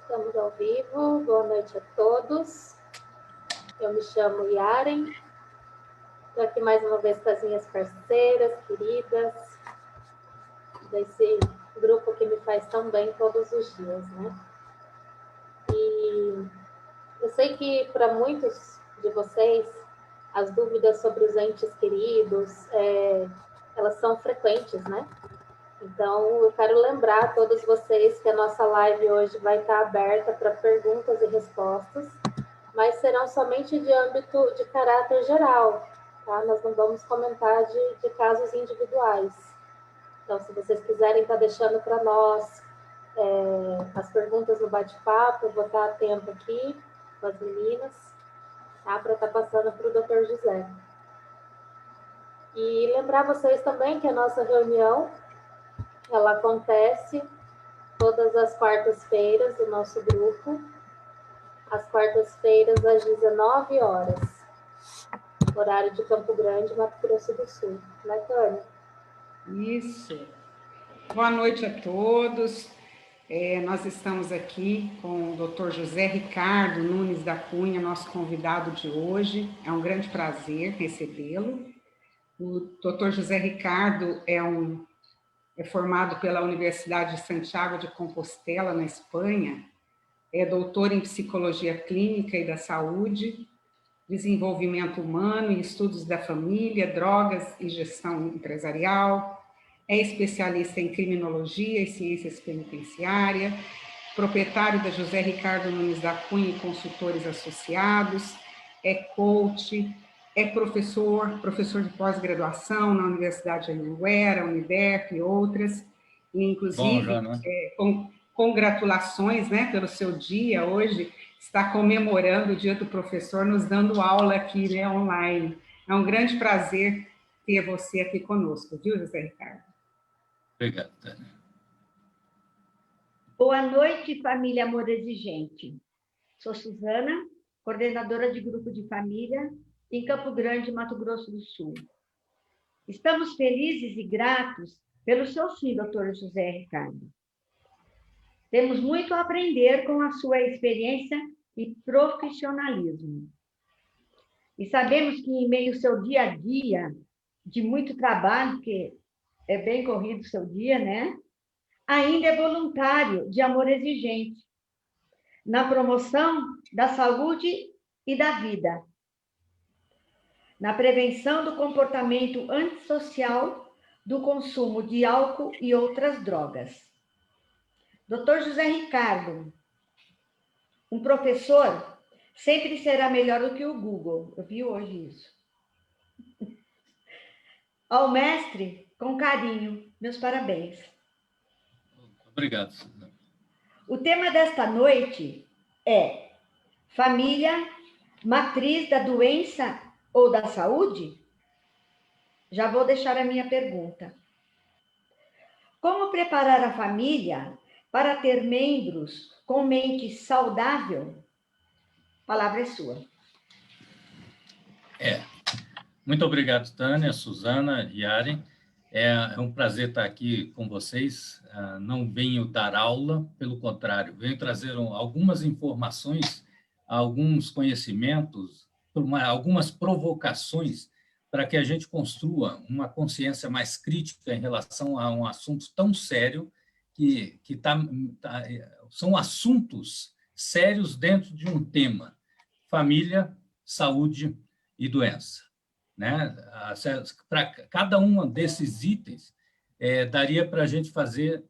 Estamos ao vivo. Boa noite a todos. Eu me chamo Yaren. Estou aqui mais uma vez com as minhas parceiras, queridas, desse grupo que me faz tão bem todos os dias, né? E eu sei que para muitos de vocês, as dúvidas sobre os entes queridos, elas são frequentes, né? Então, eu quero lembrar a todos vocês que a nossa live hoje vai estar aberta para perguntas e respostas, mas serão somente de âmbito de caráter geral, tá? Nós não vamos comentar de casos individuais. Então, se vocês quiserem estar deixando para nós as perguntas no bate-papo, eu vou estar atento aqui com as meninas, tá? Para estar passando para o Dr. José. E lembrar vocês também que a nossa reunião ela acontece todas as quartas-feiras do nosso grupo, às quartas-feiras às 19 horas, horário de Campo Grande, Mato Grosso do Sul. Né, Tânia? Isso. Boa noite a todos. Nós estamos aqui com o Dr. José Ricardo Nunes da Cunha, nosso convidado de hoje. É um grande prazer recebê-lo. O Dr. José Ricardo é formado pela Universidade de Santiago de Compostela, na Espanha, é doutor em Psicologia Clínica e da Saúde, Desenvolvimento Humano e Estudos da Família, Drogas e Gestão Empresarial, é especialista em Criminologia e Ciências Penitenciárias, proprietário da José Ricardo Nunes da Cunha e Consultores Associados, é coach, é professor de pós-graduação na Universidade de Anhanguera, Uniderp e outras, e inclusive, congratulações, né, pelo seu dia hoje, está comemorando o Dia do Professor, nos dando aula aqui, né, online. É um grande prazer ter você aqui conosco, viu, José Ricardo? Obrigado, Tânia. Boa noite, família Amor Exigente. Sou Suzana, coordenadora de grupo de família em Campo Grande, Mato Grosso do Sul. Estamos felizes e gratos pelo seu sim, doutor José Ricardo. Temos muito a aprender com a sua experiência e profissionalismo. E sabemos que em meio ao seu dia a dia, de muito trabalho, porque é bem corrido o seu dia, né? Ainda é voluntário de Amor Exigente, na promoção da saúde e da vida, na prevenção do comportamento antissocial, do consumo de álcool e outras drogas. Dr. José Ricardo, um professor sempre será melhor do que o Google. Eu vi hoje isso. Ao mestre, com carinho, meus parabéns. Obrigado, Suzana. O tema desta noite é família, matriz da doença ou da saúde? Já vou deixar a minha pergunta. Como preparar a família para ter membros com mente saudável? A palavra é sua. Muito obrigado, Tânia, Suzana e Yaren. É um prazer estar aqui com vocês. Não venho dar aula, pelo contrário, venho trazer algumas informações, alguns conhecimentos, algumas provocações para que a gente construa uma consciência mais crítica em relação a um assunto tão sério são assuntos sérios dentro de um tema: família, saúde e doença. Né? Para cada um desses itens, daria para a gente fazer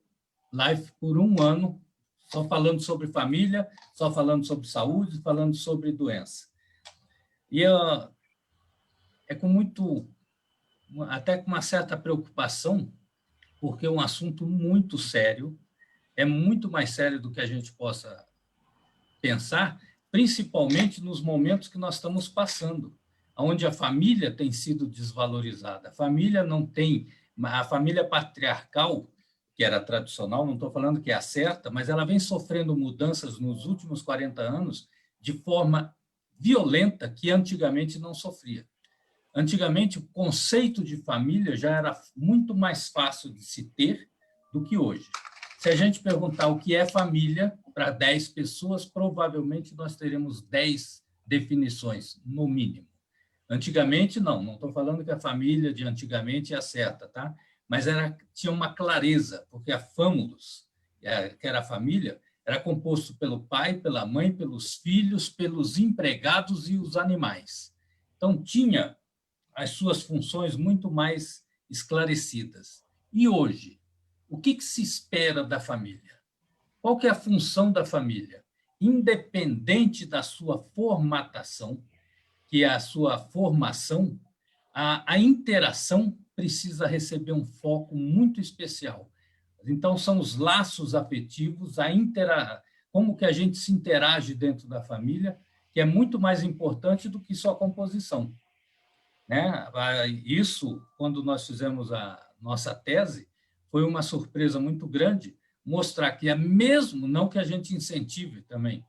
live por um ano, só falando sobre família, só falando sobre saúde, falando sobre doença. E até com uma certa preocupação, porque é um assunto muito sério, é muito mais sério do que a gente possa pensar, principalmente nos momentos que nós estamos passando, onde a família tem sido desvalorizada. A família patriarcal, que era tradicional, não estou falando que é a certa, mas ela vem sofrendo mudanças nos últimos 40 anos de forma violenta que antigamente não sofria. Antigamente, o conceito de família já era muito mais fácil de se ter do que hoje. Se a gente perguntar o que é família, para 10 pessoas, provavelmente nós teremos 10 definições, no mínimo. Antigamente, não estou falando que a família de antigamente é a certa, tá? Mas tinha uma clareza, porque a famulus, que era a família, era composto pelo pai, pela mãe, pelos filhos, pelos empregados e os animais. Então, tinha as suas funções muito mais esclarecidas. E hoje, o que se espera da família? Qual que é a função da família? Independente da sua formatação, que é a sua formação, a interação precisa receber um foco muito especial. Então, são os laços afetivos, como que a gente se interage dentro da família, que é muito mais importante do que só a composição. Né? Isso, quando nós fizemos a nossa tese, foi uma surpresa muito grande, mostrar que mesmo, não que a gente incentive também,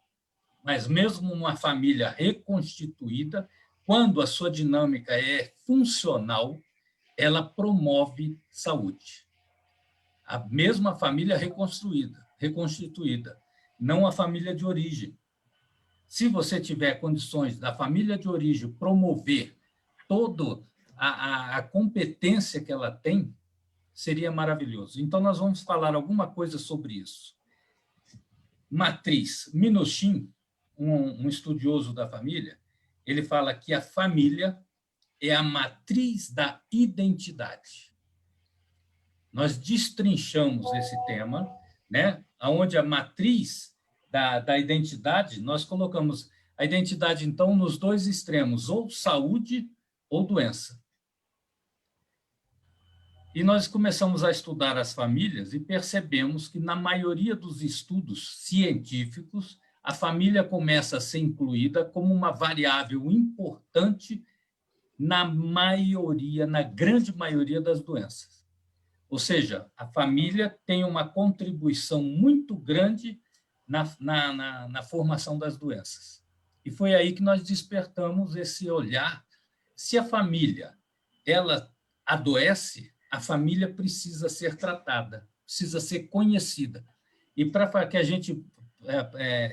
mas mesmo uma família reconstituída, quando a sua dinâmica é funcional, ela promove saúde. A mesma família reconstituída, não a família de origem. Se você tiver condições da família de origem promover toda a competência que ela tem, seria maravilhoso. Então, nós vamos falar alguma coisa sobre isso. Matriz. Minuchin, um estudioso da família, ele fala que a família é a matriz da identidade. Nós destrinchamos esse tema, né? Onde a matriz da identidade, nós colocamos a identidade, então, nos dois extremos, ou saúde ou doença. E nós começamos a estudar as famílias e percebemos que, na maioria dos estudos científicos, a família começa a ser incluída como uma variável importante na grande maioria das doenças. Ou seja, a família tem uma contribuição muito grande na formação das doenças. E foi aí que nós despertamos esse olhar. Se a família ela adoece, a família precisa ser tratada, precisa ser conhecida. E para que a gente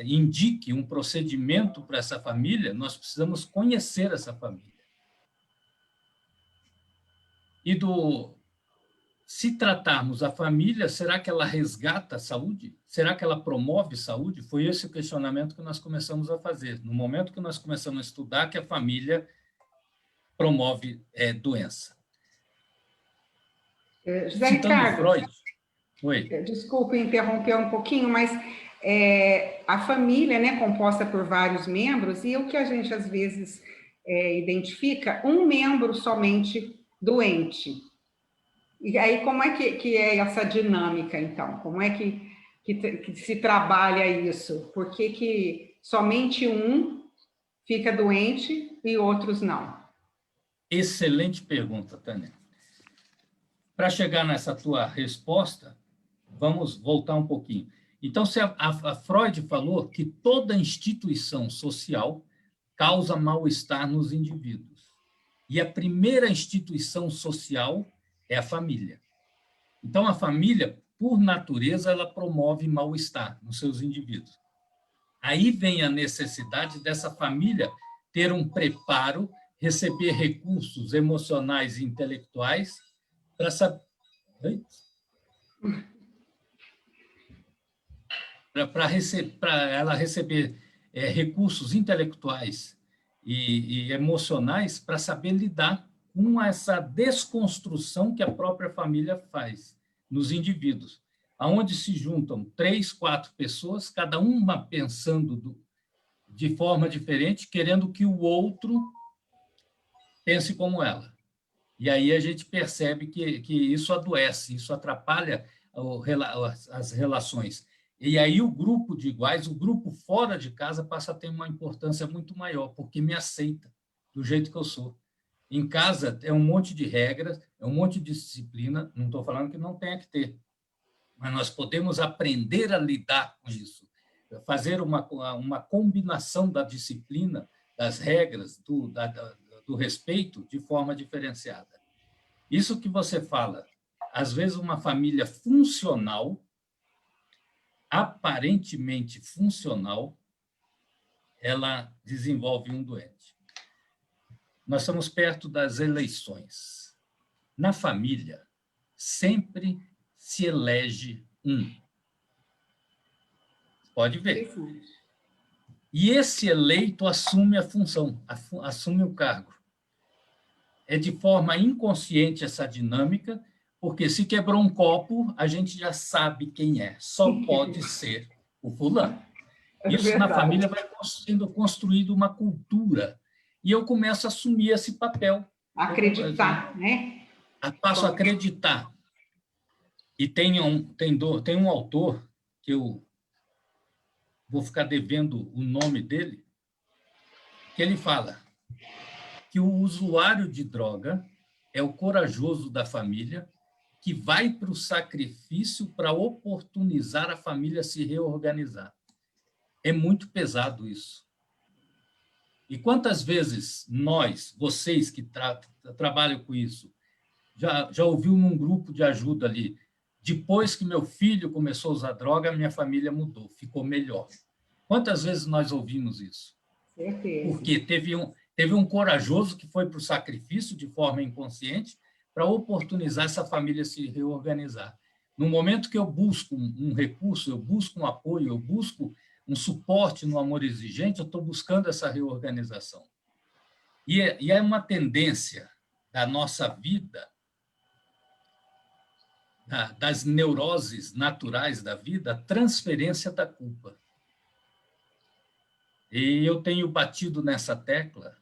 indique um procedimento para essa família, nós precisamos conhecer essa família. E se tratarmos a família, será que ela resgata a saúde? Será que ela promove saúde? Foi esse o questionamento que nós começamos a fazer. No momento que nós começamos a estudar que a família promove doença. José Ricardo, Freud. Oi. Desculpe interromper um pouquinho, mas a família, né, composta por vários membros, e o que a gente às vezes identifica, um membro somente doente. E aí, como é que é essa dinâmica, então? Como é que se trabalha isso? Por que somente um fica doente e outros não? Excelente pergunta, Tânia. Para chegar nessa tua resposta, vamos voltar um pouquinho. Então, se a Freud falou que toda instituição social causa mal-estar nos indivíduos. E a primeira instituição social é a família. Então, a família, por natureza, ela promove mal-estar nos seus indivíduos. Aí vem a necessidade dessa família ter um preparo, receber recursos emocionais e intelectuais para saber... para ela receber recursos intelectuais e emocionais para saber lidar com essa desconstrução que a própria família faz nos indivíduos, aonde se juntam 3, 4 pessoas, cada uma pensando de forma diferente, querendo que o outro pense como ela. E aí a gente percebe que isso adoece, isso atrapalha as relações. E aí o grupo de iguais, o grupo fora de casa passa a ter uma importância muito maior, porque me aceita do jeito que eu sou. Em casa é um monte de regras, é um monte de disciplina, não estou falando que não tenha que ter, mas nós podemos aprender a lidar com isso, fazer uma combinação da disciplina, das regras, do respeito de forma diferenciada. Isso que você fala, às vezes uma família funcional, aparentemente funcional, ela desenvolve um doente. Nós estamos perto das eleições. Na família, sempre se elege um. Pode ver. E esse eleito assume a função, assume o cargo. É de forma inconsciente essa dinâmica, porque se quebrou um copo, a gente já sabe quem é. Só pode ser o fulano. Isso na família vai sendo construído uma cultura. E eu começo a assumir esse papel. Acreditar, né? Passo a acreditar. E tem um autor, que eu vou ficar devendo o nome dele, que ele fala que o usuário de droga é o corajoso da família que vai para o sacrifício para oportunizar a família se reorganizar. É muito pesado isso. E quantas vezes nós, vocês que trabalham com isso, já ouviu num grupo de ajuda ali, depois que meu filho começou a usar droga, minha família mudou, ficou melhor. Quantas vezes nós ouvimos isso? Certeza. Porque teve um corajoso que foi para o sacrifício de forma inconsciente para oportunizar essa família se reorganizar. No momento que eu busco um recurso, eu busco um apoio, eu busco um suporte no amor exigente, eu estou buscando essa reorganização. E é uma tendência da nossa vida, das neuroses naturais da vida, a transferência da culpa. E eu tenho batido nessa tecla.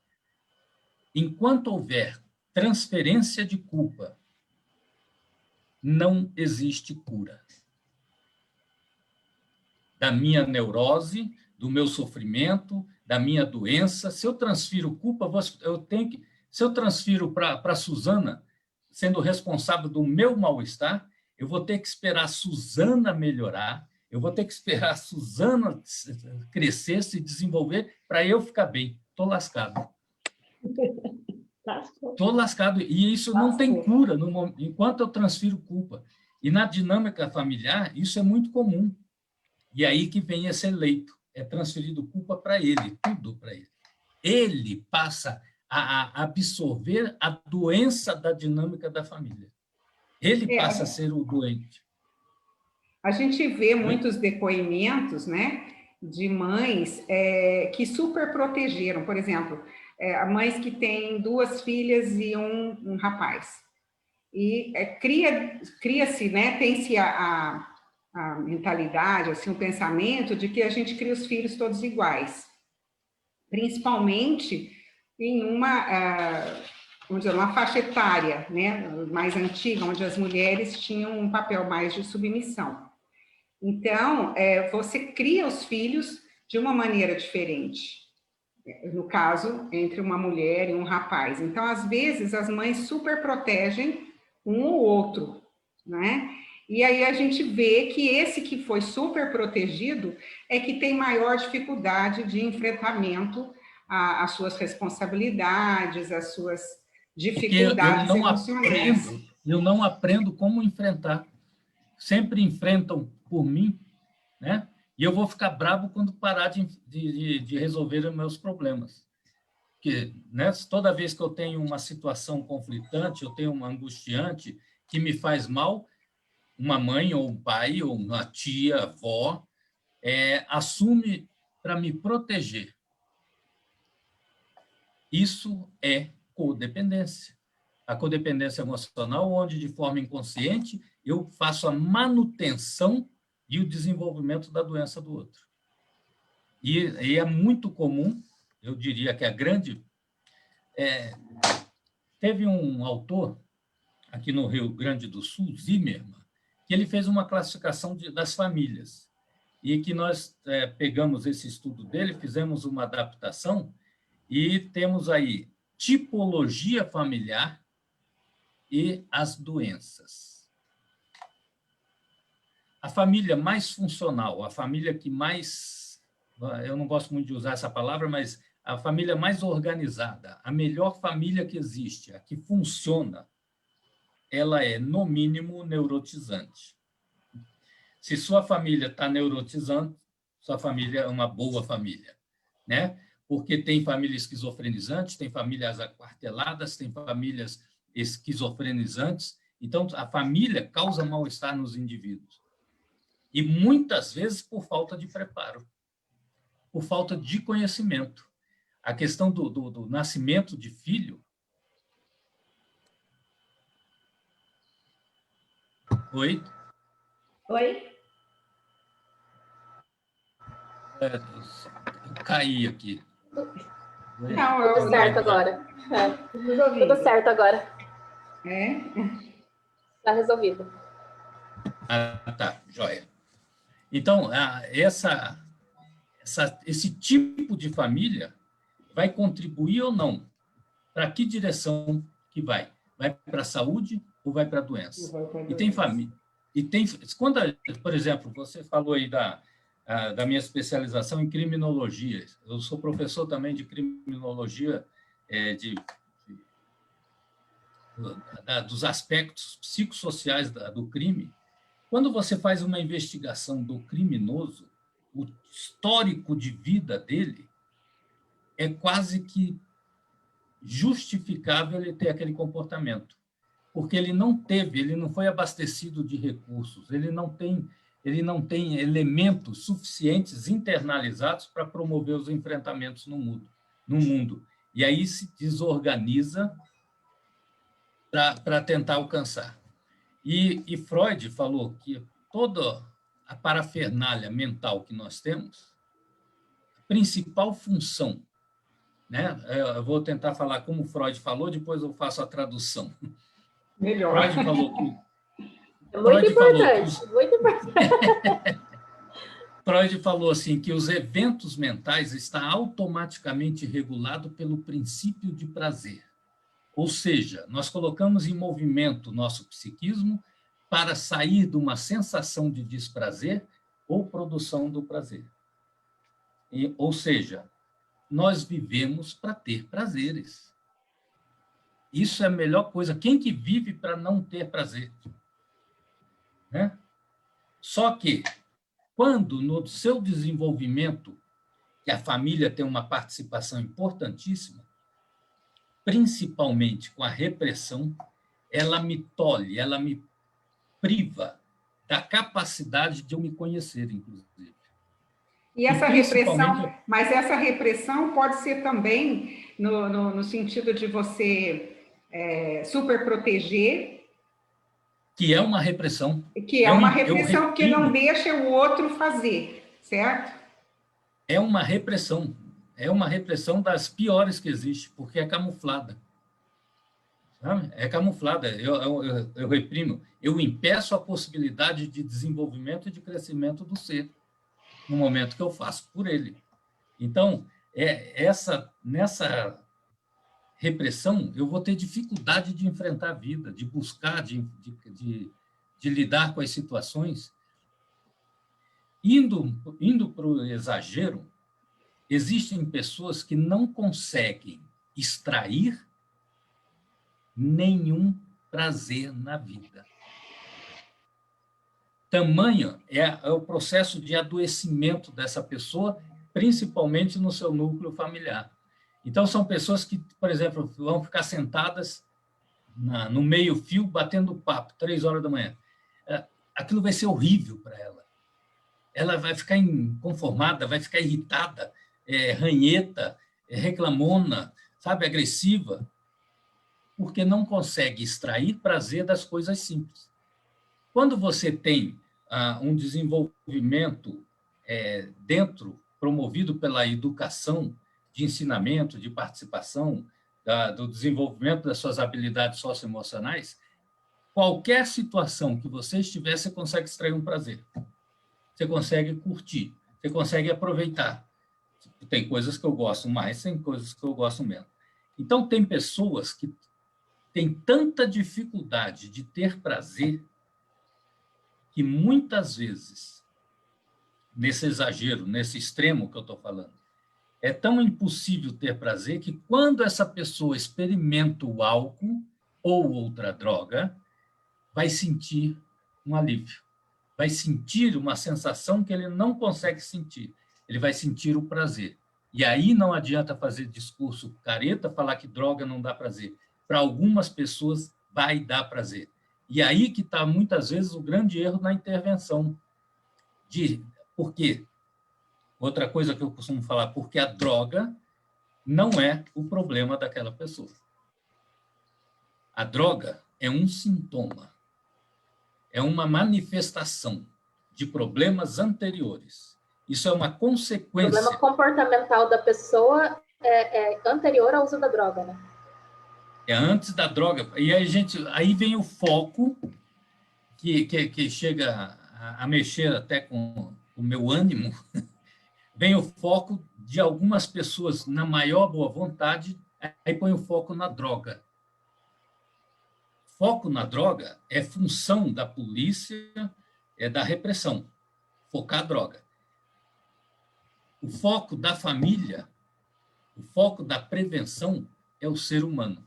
Enquanto houver transferência de culpa, não existe cura. Da minha neurose, do meu sofrimento, da minha doença, se eu transfiro culpa, se eu transfiro para a Suzana, sendo responsável do meu mal-estar, eu vou ter que esperar a Suzana melhorar, eu vou ter que esperar a Suzana crescer, se desenvolver, para eu ficar bem. Estou lascado. Estou lascado. E isso não tem cura enquanto eu transfiro culpa. E na dinâmica familiar, isso é muito comum. E aí que vem esse eleito. É transferido culpa para ele, tudo para ele. Ele passa a absorver a doença da dinâmica da família. Ele passa a ser o doente. A gente vê muitos depoimentos, né, de mães que super protegeram. Por exemplo, mães que têm 2 filhas e um rapaz. E cria-se, né, tem-se a mentalidade, assim, o pensamento de que a gente cria os filhos todos iguais. Principalmente em vamos dizer, uma faixa etária, né, mais antiga, onde as mulheres tinham um papel mais de submissão. Então, você cria os filhos de uma maneira diferente. No caso, entre uma mulher e um rapaz. Então, às vezes, as mães super protegem um ou outro, né? E aí a gente vê que esse que foi super protegido é que tem maior dificuldade de enfrentamento às suas responsabilidades, às suas dificuldades emocionais. Eu não aprendo como enfrentar. Sempre enfrentam por mim, né? E eu vou ficar bravo quando parar de resolver os meus problemas. Porque, né, toda vez que eu tenho uma situação conflitante, eu tenho uma angustiante que me faz mal, uma mãe ou um pai ou uma tia, avó, assume para me proteger. Isso é codependência. A codependência emocional, onde, de forma inconsciente, eu faço a manutenção e o desenvolvimento da doença do outro. E é muito comum, eu diria que a grande... teve um autor, aqui no Rio Grande do Sul, Zimmermann, que ele fez uma classificação das famílias, e que nós pegamos esse estudo dele, fizemos uma adaptação, e temos aí tipologia familiar e as doenças. A família mais funcional, a família que mais... Eu não gosto muito de usar essa palavra, mas a família mais organizada, a melhor família que existe, a que funciona, ela é, no mínimo, neurotizante. Se sua família está neurotizando, sua família é uma boa família, né? Porque tem famílias esquizofrenizantes, tem famílias aquarteladas, tem famílias esquizofrenizantes. Então, a família causa mal-estar nos indivíduos. E muitas vezes por falta de preparo, por falta de conhecimento. A questão do nascimento de filho. Oi? Oi? Eu caí aqui. Não, Tudo certo agora. Tudo certo agora. Está resolvido. Ah, tá, joia. Então, esse tipo de família vai contribuir ou não? Para que direção que vai? Vai para a saúde ou vai para a doença? E tem família. Quando, por exemplo, você falou aí da minha especialização em criminologia. Eu sou professor também de criminologia, dos aspectos psicossociais do crime. Quando você faz uma investigação do criminoso, o histórico de vida dele é quase que justificável ele ter aquele comportamento, porque ele não foi abastecido de recursos, ele não tem elementos suficientes internalizados para promover os enfrentamentos no mundo. E aí se desorganiza para tentar alcançar. E Freud falou que toda a parafernália mental que nós temos, a principal função, né? Eu vou tentar falar como Freud falou, depois eu faço a tradução. Melhor. Freud falou que... Muito importante, muito importante. Freud falou assim, que os eventos mentais estão automaticamente regulados pelo princípio de prazer. Ou seja, nós colocamos em movimento nosso psiquismo para sair de uma sensação de desprazer ou produção do prazer. Ou seja, nós vivemos para ter prazeres. Isso é a melhor coisa. Quem que vive para não ter prazer? Né? Só que, quando no seu desenvolvimento, que a família tem uma participação importantíssima, principalmente com a repressão, ela me tolhe, ela me priva da capacidade de eu me conhecer, inclusive. E essa repressão, mas essa repressão pode ser também no sentido de você super proteger. Que é uma repressão. Que é uma repressão que não deixa o outro fazer, certo? É uma repressão. É uma repressão das piores que existe, porque é camuflada. Sabe? É camuflada. Eu reprimo. Eu impeço a possibilidade de desenvolvimento e de crescimento do ser, no momento que eu faço por ele. Então, nessa repressão, eu vou ter dificuldade de enfrentar a vida, de buscar, de lidar com as situações. Indo para o exagero, existem pessoas que não conseguem extrair nenhum prazer na vida. Tamanho é o processo de adoecimento dessa pessoa, principalmente no seu núcleo familiar. Então, são pessoas que, por exemplo, vão ficar sentadas no meio-fio, batendo papo, 3 horas da manhã. Aquilo vai ser horrível para ela. Ela vai ficar inconformada, vai ficar irritada, ranheta, reclamona, sabe, agressiva, porque não consegue extrair prazer das coisas simples. Quando você tem um desenvolvimento promovido pela educação, de ensinamento, de participação, do desenvolvimento das suas habilidades socioemocionais, qualquer situação que você estiver, você consegue extrair um prazer. Você consegue curtir, você consegue aproveitar. Tem coisas que eu gosto mais, tem coisas que eu gosto menos. Então, tem pessoas que têm tanta dificuldade de ter prazer que muitas vezes, nesse exagero, nesse extremo que eu estou falando, é tão impossível ter prazer que quando essa pessoa experimenta o álcool ou outra droga, vai sentir um alívio, vai sentir uma sensação que ele não consegue sentir. Ele vai sentir o prazer. E aí não adianta fazer discurso careta, falar que droga não dá prazer. Para algumas pessoas vai dar prazer. E aí que está, muitas vezes, o grande erro na intervenção. Por quê? Outra coisa que eu costumo falar, porque a droga não é o problema daquela pessoa. A droga é um sintoma, é uma manifestação de problemas anteriores. Isso é uma consequência. O problema comportamental da pessoa é anterior ao uso da droga, né? É antes da droga. E aí vem o foco que chega a mexer até com o meu ânimo. Vem o foco de algumas pessoas na maior boa vontade, aí põe o foco na droga. Foco na droga é função da polícia, é da repressão, focar a droga. O foco da família, o foco da prevenção é o ser humano.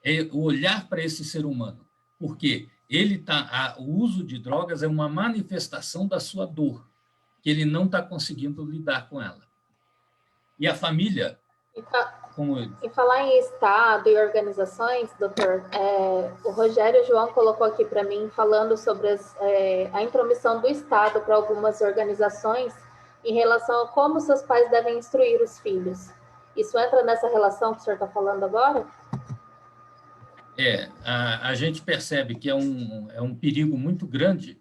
É o olhar para esse ser humano, porque o uso de drogas é uma manifestação da sua dor, que ele não está conseguindo lidar com ela. E a família... Em falar em Estado e organizações, doutor, o Rogério João colocou aqui para mim, falando sobre a intromissão do Estado para algumas organizações em relação a como seus pais devem instruir os filhos. Isso entra nessa relação que o senhor está falando agora? A gente percebe que é um perigo muito grande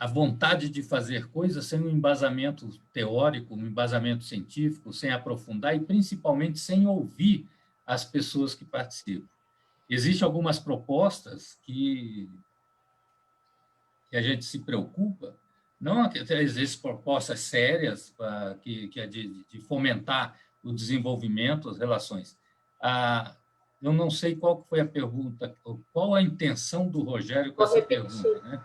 a vontade de fazer coisas sem um embasamento teórico, um embasamento científico, sem aprofundar e, principalmente, sem ouvir as pessoas que participam. Existem algumas propostas que a gente se preocupa, não existem propostas sérias que é de fomentar o desenvolvimento, as relações. Eu não sei qual foi a pergunta, qual a intenção do Rogério com essa pergunta, né?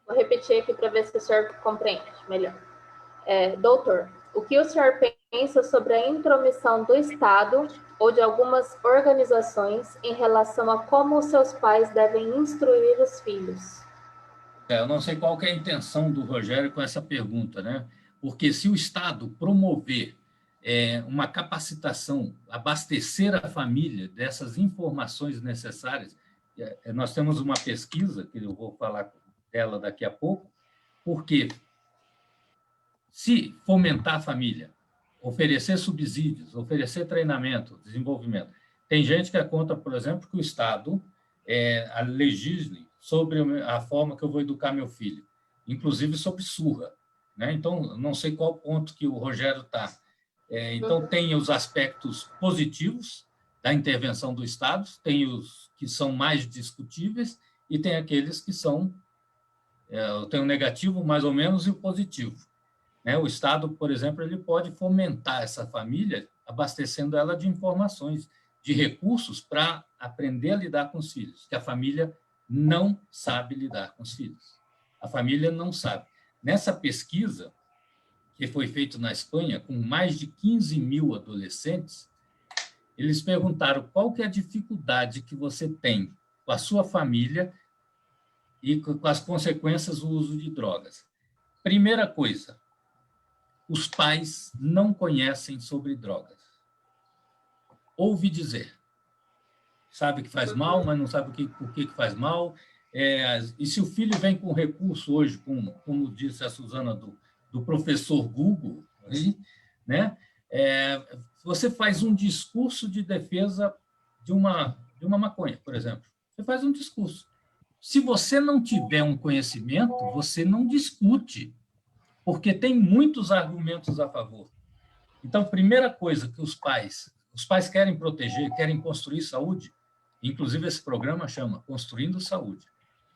Vou repetir aqui para ver se o senhor compreende melhor. Doutor, o que o senhor pensa sobre a intromissão do Estado ou de algumas organizações em relação a como os seus pais devem instruir os filhos? Eu não sei qual que é a intenção do Rogério com essa pergunta, né? Porque se o Estado promover uma capacitação, abastecer a família dessas informações necessárias, nós temos uma pesquisa, que eu vou falar dela daqui a pouco, porque se fomentar a família, oferecer subsídios, oferecer treinamento, desenvolvimento, tem gente que é contra, por exemplo, que o Estado legisle sobre a forma que eu vou educar meu filho, inclusive sobre surra, né? Então, não sei qual ponto que o Rogério está. Então, tem os aspectos positivos da intervenção do Estado, tem os que são mais discutíveis e tem aqueles que são tem o negativo, mais ou menos, e o positivo. O Estado, por exemplo, ele pode fomentar essa família, abastecendo ela de informações, de recursos para aprender a lidar com os filhos, que a família não sabe lidar com os filhos. A família não sabe. Nessa pesquisa, que foi feita na Espanha, com mais de 15 mil adolescentes, eles perguntaram qual que é a dificuldade que você tem com a sua família e com as consequências do uso de drogas. Primeira coisa, os pais não conhecem sobre drogas. Ouve dizer. Sabe que faz mal, mas não sabe por que faz mal. E se o filho vem com recurso hoje, como disse a Suzana, do professor Google, né? Você faz um discurso de defesa de uma maconha, por exemplo. Você faz um discurso. Se você não tiver um conhecimento, você não discute, porque tem muitos argumentos a favor. Então, primeira coisa que os pais querem proteger, querem construir saúde, inclusive esse programa chama Construindo Saúde.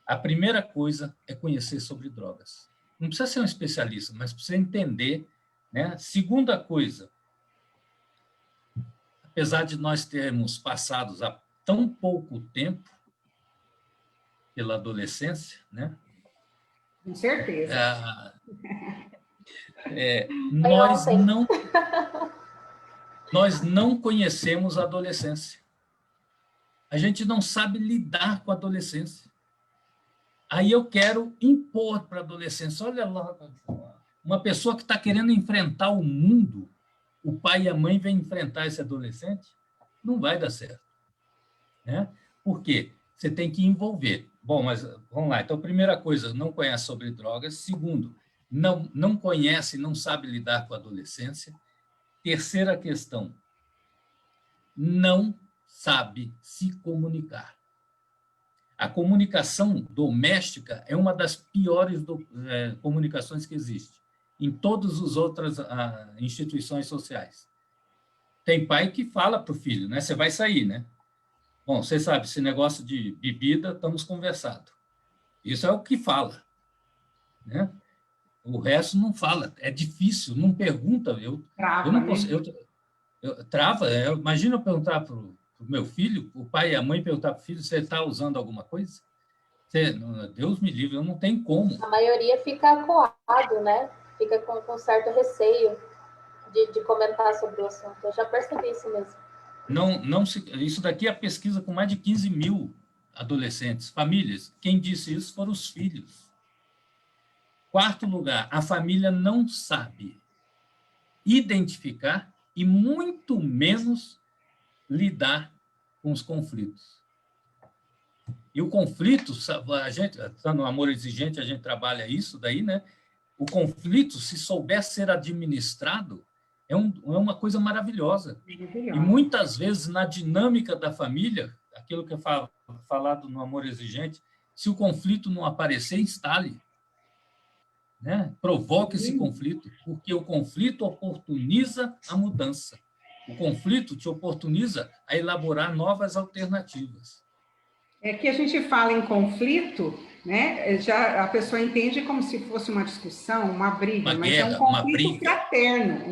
A primeira coisa é conhecer sobre drogas. Não precisa ser um especialista, mas precisa entender, né? Segunda coisa, apesar de nós termos passado há tão pouco tempo pela adolescência, né? Com certeza. Nós não conhecemos a adolescência. A gente não sabe lidar com a adolescência. Aí eu quero impor para a adolescência, olha lá, uma pessoa que está querendo enfrentar o mundo, o pai e a mãe vêm enfrentar esse adolescente, não vai dar certo. Né? Por quê? Você tem que envolver. Bom, mas vamos lá. Então, primeira coisa, não conhece sobre drogas. Segundo, não conhece, não sabe lidar com a adolescência. Terceira questão, não sabe se comunicar. A comunicação doméstica é uma das piores comunicações que existe em todas as outras instituições sociais. Tem pai que fala para o filho, né? Você vai sair, né? Bom, você sabe, esse negócio de bebida, estamos conversando. Isso é o que fala. Né? O resto não fala. É difícil, não pergunta. Trava, eu não posso. né? Trava. Imagina eu perguntar para o meu filho, o pai e a mãe perguntar para o filho, você está usando alguma coisa? Deus me livre, eu não tenho como. A maioria fica acuado, né? Fica com certo receio de comentar sobre o assunto. Eu já percebi isso mesmo. Isso daqui é a pesquisa com mais de 15 mil adolescentes, famílias. Quem disse isso foram os filhos. Quarto lugar, a família não sabe identificar e muito menos lidar com os conflitos. E o conflito, a gente, no Amor Exigente, a gente trabalha isso daí, né? O conflito, se souber ser administrado, é uma coisa maravilhosa. E muitas vezes, na dinâmica da família, aquilo que é falado no Amor Exigente, se o conflito não aparecer, instale. Né? Provoque esse conflito, porque o conflito oportuniza a mudança. O conflito te oportuniza a elaborar novas alternativas. É que a gente fala em conflito, né? Já a pessoa entende como se fosse uma discussão, uma briga, uma mas guerra, é um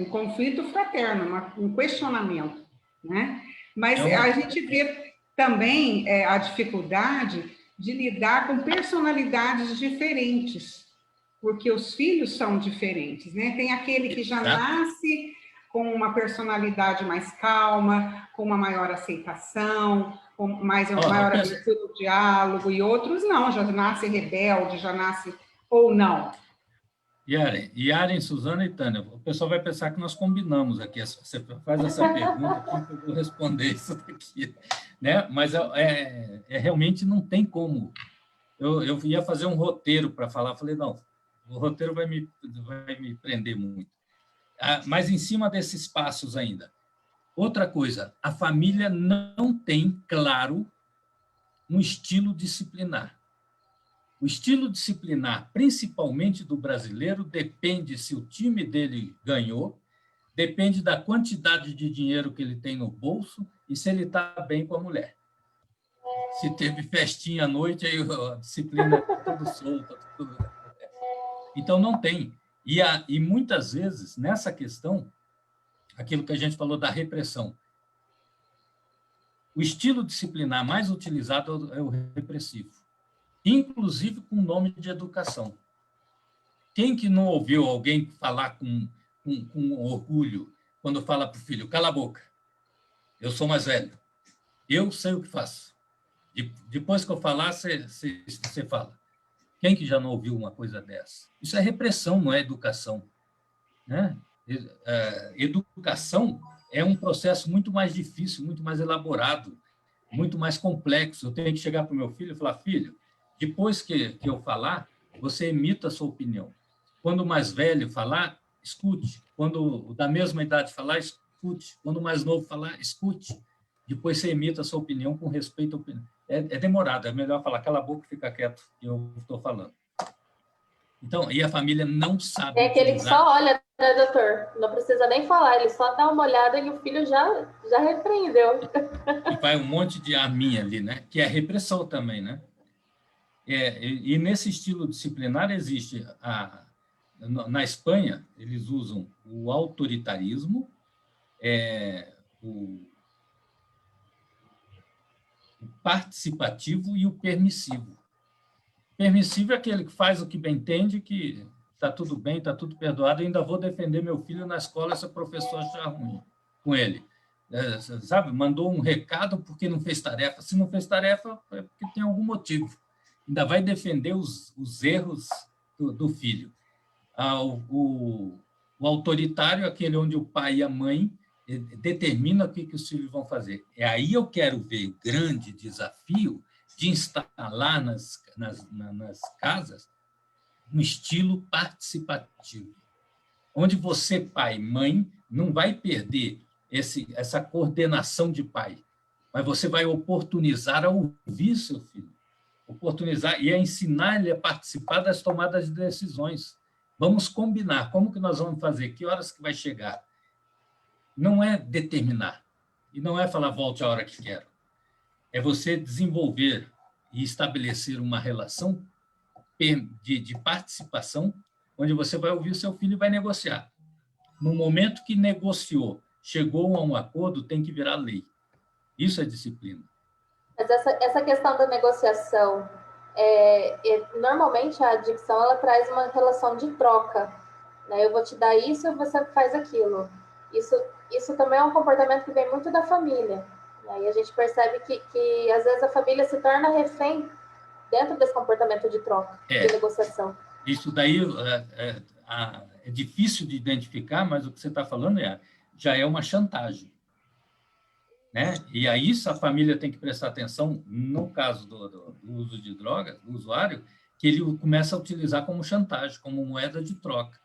conflito fraterno, um questionamento, né? Mas a gente vê também a dificuldade de lidar com personalidades diferentes, porque os filhos são diferentes, né? Tem aquele que já nasce com uma personalidade mais calma, com uma maior aceitação, com maior abertura no diálogo, e outros não, já nasce rebelde, já nasce ou não. Yaren, Suzana e Tânia, o pessoal vai pensar que nós combinamos aqui. Você faz essa pergunta aqui que eu vou responder isso daqui. Né? Mas realmente não tem como. Eu ia fazer um roteiro para falar, falei, não, o roteiro vai me prender muito. Mas em cima desses passos ainda. Outra coisa, a família não tem, claro, um estilo disciplinar. O estilo disciplinar, principalmente do brasileiro, depende se o time dele ganhou, depende da quantidade de dinheiro que ele tem no bolso e se ele está bem com a mulher. Se teve festinha à noite, aí a disciplina é tudo solta. Então, não tem. E muitas vezes, nessa questão, aquilo que a gente falou da repressão, o estilo disciplinar mais utilizado é o repressivo, inclusive com o nome de educação. Quem que não ouviu alguém falar com orgulho quando fala para o filho, cala a boca, eu sou mais velho, eu sei o que faço. Depois que eu falar, você fala. Quem que já não ouviu uma coisa dessa? Isso é repressão, não é educação. Né? Educação é um processo muito mais difícil, muito mais elaborado, muito mais complexo. Eu tenho que chegar para o meu filho e falar, filho, depois que eu falar, você emita a sua opinião. Quando o mais velho falar, escute. Quando o da mesma idade falar, escute. Quando o mais novo falar, escute. Depois você emita a sua opinião com respeito à opinião. É demorado, é melhor falar, cala a boca e fica quieto, que eu estou falando. Então, e a família não sabe. É aquele que só olha, né, doutor? Não precisa nem falar, ele só dá uma olhada e o filho já repreendeu. E vai um monte de arminha ali, né? Que é repressão também, né? E nesse estilo disciplinar existe na Espanha eles usam o autoritarismo, o participativo e o permissivo. Permissivo é aquele que faz o que bem entende, que está tudo bem, está tudo perdoado, e ainda vou defender meu filho na escola se o professor achar ruim com ele. Sabe? Mandou um recado porque não fez tarefa. Se não fez tarefa, é porque tem algum motivo. ainda vai defender os erros do filho. O autoritário é aquele onde o pai e a mãe determinam o que os filhos vão fazer. É aí eu quero ver o grande desafio de instalar nas casas um estilo participativo, onde você, pai e mãe, não vai perder essa coordenação de pai, mas você vai oportunizar a ouvir seu filho, oportunizar e a ensinar ele a participar das tomadas de decisões. Vamos combinar como que nós vamos fazer, que horas que vai chegar. Não é determinar, e não é falar volte a hora que quero. É você desenvolver e estabelecer uma relação de participação, onde você vai ouvir o seu filho e vai negociar. No momento que negociou, chegou a um acordo, tem que virar lei. Isso é disciplina. Mas essa questão da negociação, normalmente a adicção ela traz uma relação de troca. Né? Eu vou te dar isso e você faz aquilo. Isso também é um comportamento que vem muito da família. Né? E a gente percebe que às vezes a família se torna refém dentro desse comportamento de troca, de negociação. Isso daí é difícil de identificar, mas o que você está falando já é uma chantagem. Né? E aí a família tem que prestar atenção, no caso do uso de drogas, do usuário, que ele começa a utilizar como chantagem, como moeda de troca.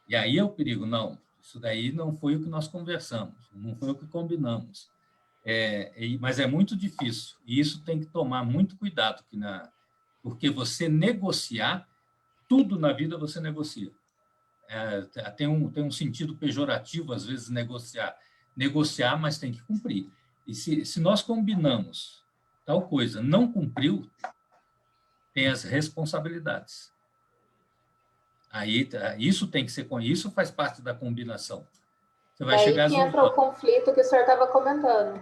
E aí é o perigo. Não, isso daí não foi o que nós conversamos, não foi o que combinamos. Mas é muito difícil, e isso tem que tomar muito cuidado, porque você negociar, tudo na vida você negocia. Tem um sentido pejorativo, às vezes, negociar, mas tem que cumprir. E se nós combinamos tal coisa, não cumpriu, tem as responsabilidades. Aí isso tem que ser, isso faz parte da combinação. Você vai chegar que entra o conflito que o senhor estava comentando.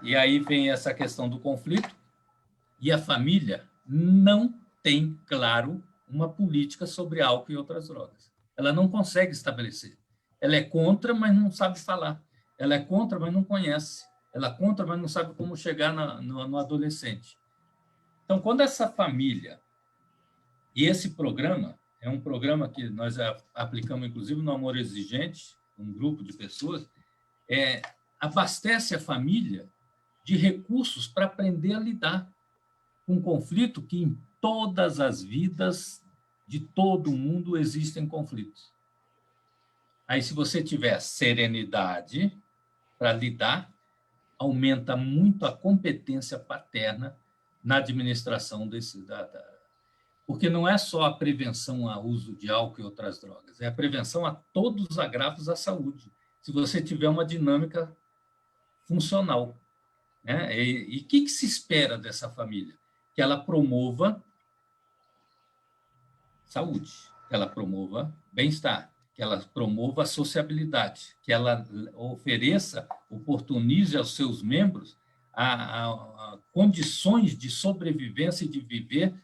E aí vem essa questão do conflito, e a família não tem, claro, uma política sobre álcool e outras drogas. Ela não consegue estabelecer. Ela é contra, mas não sabe falar. Ela é contra, mas não conhece. Ela é contra, mas não sabe como chegar no adolescente. Então, quando essa família, e esse programa, é um programa que nós aplicamos, inclusive, no Amor Exigente, um grupo de pessoas, abastece a família de recursos para aprender a lidar com um conflito que em todas as vidas de todo mundo existem conflitos. Aí, se você tiver serenidade para lidar, aumenta muito a competência paterna na administração porque não é só a prevenção ao uso de álcool e outras drogas, é a prevenção a todos os agravos à saúde, se você tiver uma dinâmica funcional. Né? E o que se espera dessa família? Que ela promova saúde, que ela promova bem-estar, que ela promova a sociabilidade, que ela ofereça, oportunize aos seus membros a condições de sobrevivência e de viver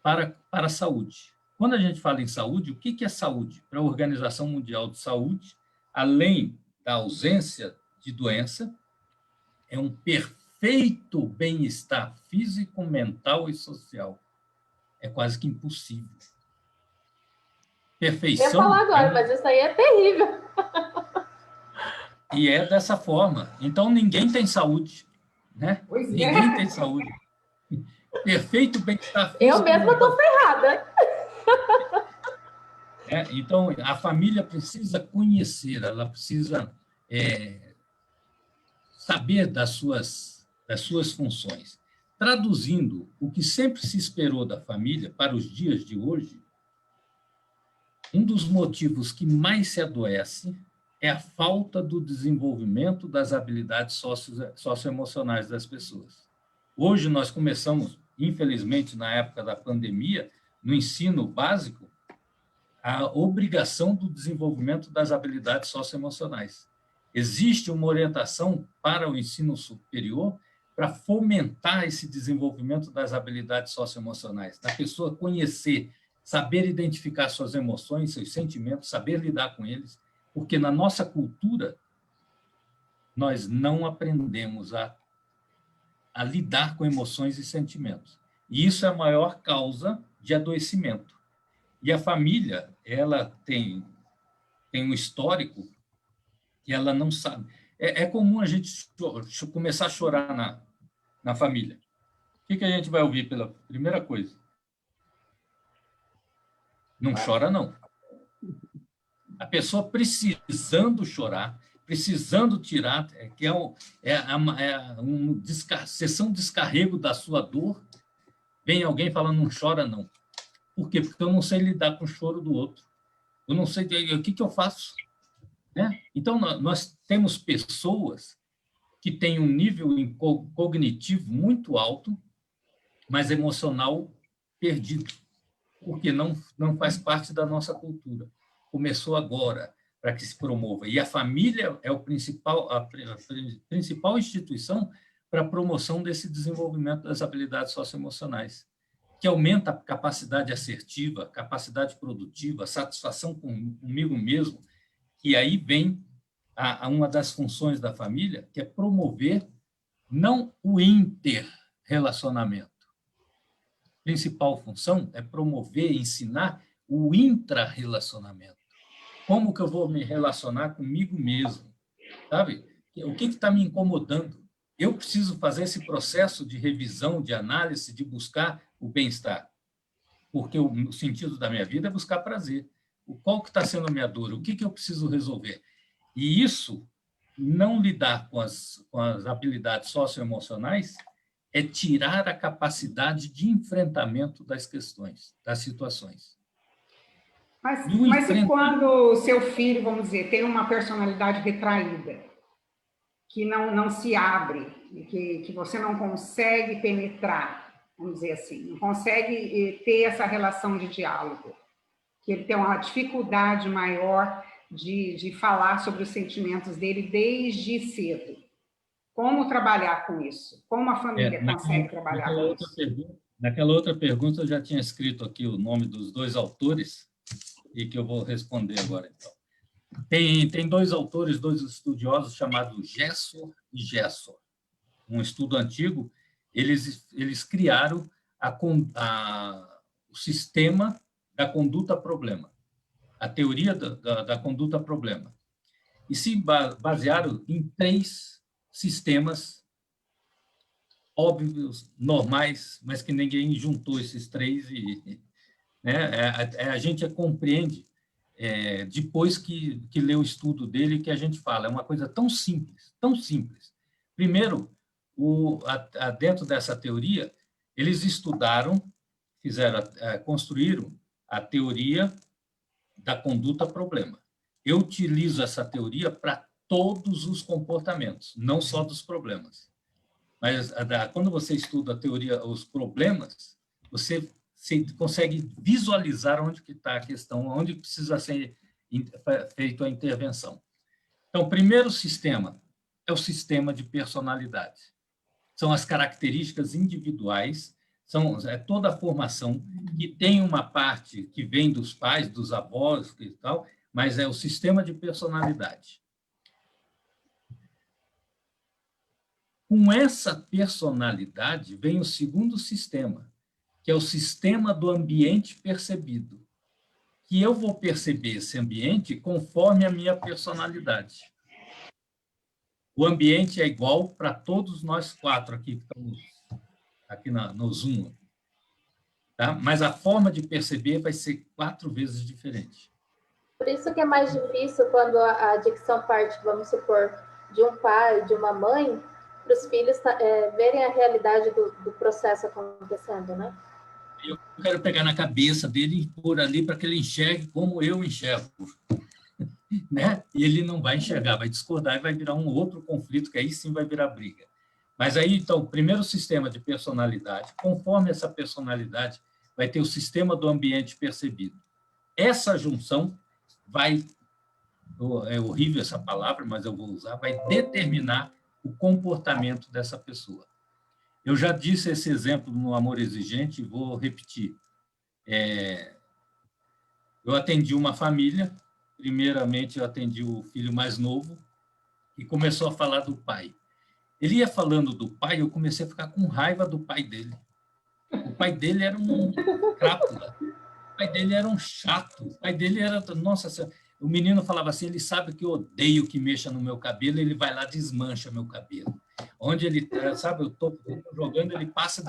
para a saúde. Quando a gente fala em saúde, o que é saúde? Para a Organização Mundial de Saúde, além da ausência de doença, é um perfeito bem-estar físico, mental e social. É quase que impossível. Perfeição... Eu ia falar agora, mas isso aí é terrível. E é dessa forma. Então, ninguém tem saúde. Né? Ninguém tem saúde. Perfeito bem-estar físico... Eu mesma estou ferrada. Então, a família precisa conhecer, ela precisa saber das suas funções. Traduzindo o que sempre se esperou da família para os dias de hoje, um dos motivos que mais se adoece é a falta do desenvolvimento das habilidades socioemocionais das pessoas. Hoje nós começamos, infelizmente, na época da pandemia, no ensino básico, a obrigação do desenvolvimento das habilidades socioemocionais. Existe uma orientação para o ensino superior para fomentar esse desenvolvimento das habilidades socioemocionais, da pessoa conhecer, saber identificar suas emoções, seus sentimentos, saber lidar com eles, porque na nossa cultura nós não aprendemos a a lidar com emoções e sentimentos. E isso é a maior causa de adoecimento. E a família, ela tem um histórico que ela não sabe. É comum a gente começar a chorar na família. O que a gente vai ouvir pela primeira coisa? Não chora, não. A pessoa precisando chorar, precisando tirar, sessão de descarrego da sua dor, vem alguém falando, não chora, não. Por quê? Porque eu não sei lidar com o choro do outro. Eu não sei o que eu faço. Né? Então, nós temos pessoas que têm um nível cognitivo muito alto, mas emocional perdido, porque não faz parte da nossa cultura. Começou agora para que se promova. E a família é a principal instituição para a promoção desse desenvolvimento das habilidades socioemocionais, que aumenta a capacidade assertiva, capacidade produtiva, satisfação comigo mesmo, e aí vem uma das funções da família, que é promover não o inter-relacionamento. A principal função é promover, ensinar o intra-relacionamento. Como que eu vou me relacionar comigo mesmo? Sabe? O que está me incomodando? Eu preciso fazer esse processo de revisão, de análise, de buscar o bem-estar. Porque o sentido da minha vida é buscar prazer. Qual que está sendo a minha dor? O que eu preciso resolver? E isso, não lidar com as habilidades socioemocionais, é tirar a capacidade de enfrentamento das questões, das situações. Mas e quando o seu filho, vamos dizer, tem uma personalidade retraída, que não se abre, que você não consegue penetrar, vamos dizer assim, não consegue ter essa relação de diálogo, que ele tem uma dificuldade maior de falar sobre os sentimentos dele desde cedo. Como trabalhar com isso? Como a família consegue trabalhar com isso? Naquela outra pergunta, eu já tinha escrito aqui o nome dos dois autores, e que eu vou responder agora, então. Tem dois autores, dois estudiosos chamados Gessor e Gessor. Um estudo antigo, eles criaram o sistema da conduta-problema, a teoria da conduta-problema. E se basearam em 3 sistemas óbvios, normais, mas que ninguém juntou esses 3 e... Né? A gente compreende, depois que lê o estudo dele, que a gente fala, é uma coisa tão simples, tão simples. Primeiro, dentro dessa teoria, eles estudaram, construíram a teoria da conduta-problema. Eu utilizo essa teoria para todos os comportamentos, não só dos problemas. Mas quando você estuda a teoria, os problemas, você consegue visualizar onde que está a questão, onde precisa ser feita a intervenção. Então, o primeiro sistema é o sistema de personalidade. São as características individuais, é toda a formação que tem uma parte que vem dos pais, dos avós e tal, mas é o sistema de personalidade. Com essa personalidade vem o segundo sistema, que é o sistema do ambiente percebido, que eu vou perceber esse ambiente conforme a minha personalidade. O ambiente é igual para todos nós 4 aqui que estamos aqui no Zoom, tá? Mas a forma de perceber vai ser 4 vezes diferente. Por isso que é mais difícil quando a dicção parte, vamos supor, de um pai, de uma mãe, para os filhos verem a realidade do processo acontecendo, né? Eu quero pegar na cabeça dele e pôr ali para que ele enxergue como eu enxergo. Né? E ele não vai enxergar, vai discordar e vai virar um outro conflito, que aí sim vai virar briga. Mas aí, então, o primeiro sistema de personalidade, conforme essa personalidade, vai ter o sistema do ambiente percebido. Essa junção vai, é horrível essa palavra, mas eu vou usar, vai determinar o comportamento dessa pessoa. Eu já disse esse exemplo no Amor Exigente e vou repetir. Eu atendi uma família, primeiramente eu atendi o filho mais novo, e começou a falar do pai. Ele ia falando do pai, eu comecei a ficar com raiva do pai dele. O pai dele era um crápula. O pai dele era um chato. O pai dele era... Nossa Senhora. O menino falava assim, ele sabe que eu odeio que mexa no meu cabelo, ele vai lá, desmancha meu cabelo. Onde ele, sabe, eu estou jogando, ele passa,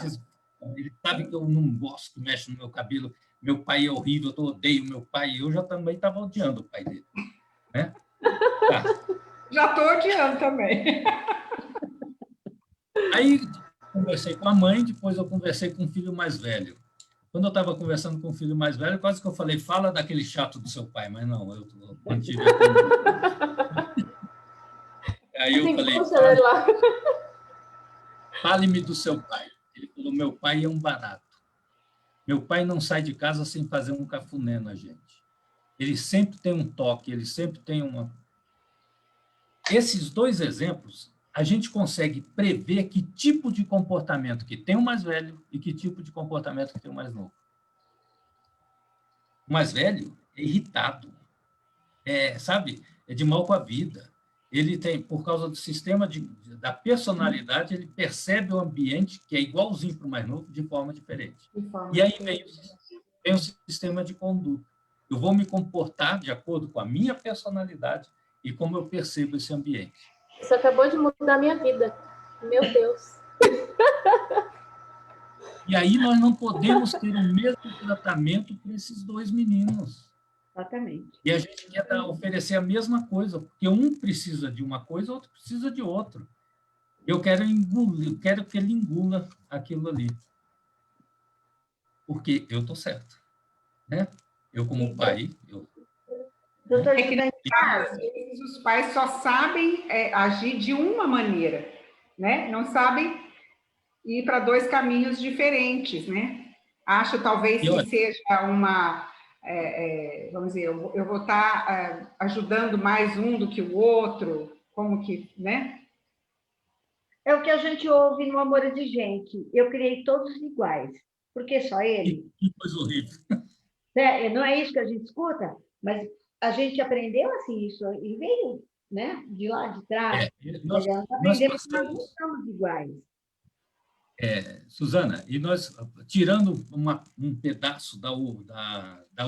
ele sabe que eu não gosto que mexa no meu cabelo, meu pai é horrível, eu odeio meu pai, eu já também estava odiando o pai dele. Né? Tá. Já estou odiando também. Aí conversei com a mãe, depois eu conversei com o filho mais velho. Quando eu estava conversando com o filho mais velho, quase que eu falei, fala daquele chato do seu pai, mas não, eu mantive a Aí eu falei, fale-me do seu pai. Ele falou, meu pai é um barato. Meu pai não sai de casa sem fazer um cafuné na gente. Ele sempre tem um toque, ele sempre tem uma... Esses dois exemplos, a gente consegue prever que tipo de comportamento que tem o mais velho e que tipo de comportamento que tem o mais novo. O mais velho é irritado, sabe? É de mal com a vida. Ele tem, por causa do sistema da personalidade, ele percebe o ambiente, que é igualzinho para o mais novo, de forma diferente. E aí vem o sistema de conduta. Eu vou me comportar de acordo com a minha personalidade e como eu percebo esse ambiente. Isso acabou de mudar a minha vida. Meu Deus. E aí nós não podemos ter o mesmo tratamento para esses dois meninos. Exatamente. E a gente quer oferecer a mesma coisa, porque um precisa de uma coisa, outro precisa de outra. Eu quero engolir, quero que ele engula aquilo ali. Porque eu estou certo. Né? Eu, como pai... Doutor, é que, às vezes, os pais só sabem agir de uma maneira, né? Não sabem ir para dois caminhos diferentes, né? Acho talvez que seja uma... vamos dizer, eu vou estar ajudando mais um do que o outro, como que, né? É o que a gente ouve no Amor é de Gente. Eu criei todos iguais. Por que só ele? Que coisa horrível. Não é isso que a gente escuta? Mas a gente aprendeu assim isso e veio, né, de lá de trás. Nós aprendemos que nós não somos iguais. Suzana, e nós, tirando um pedaço da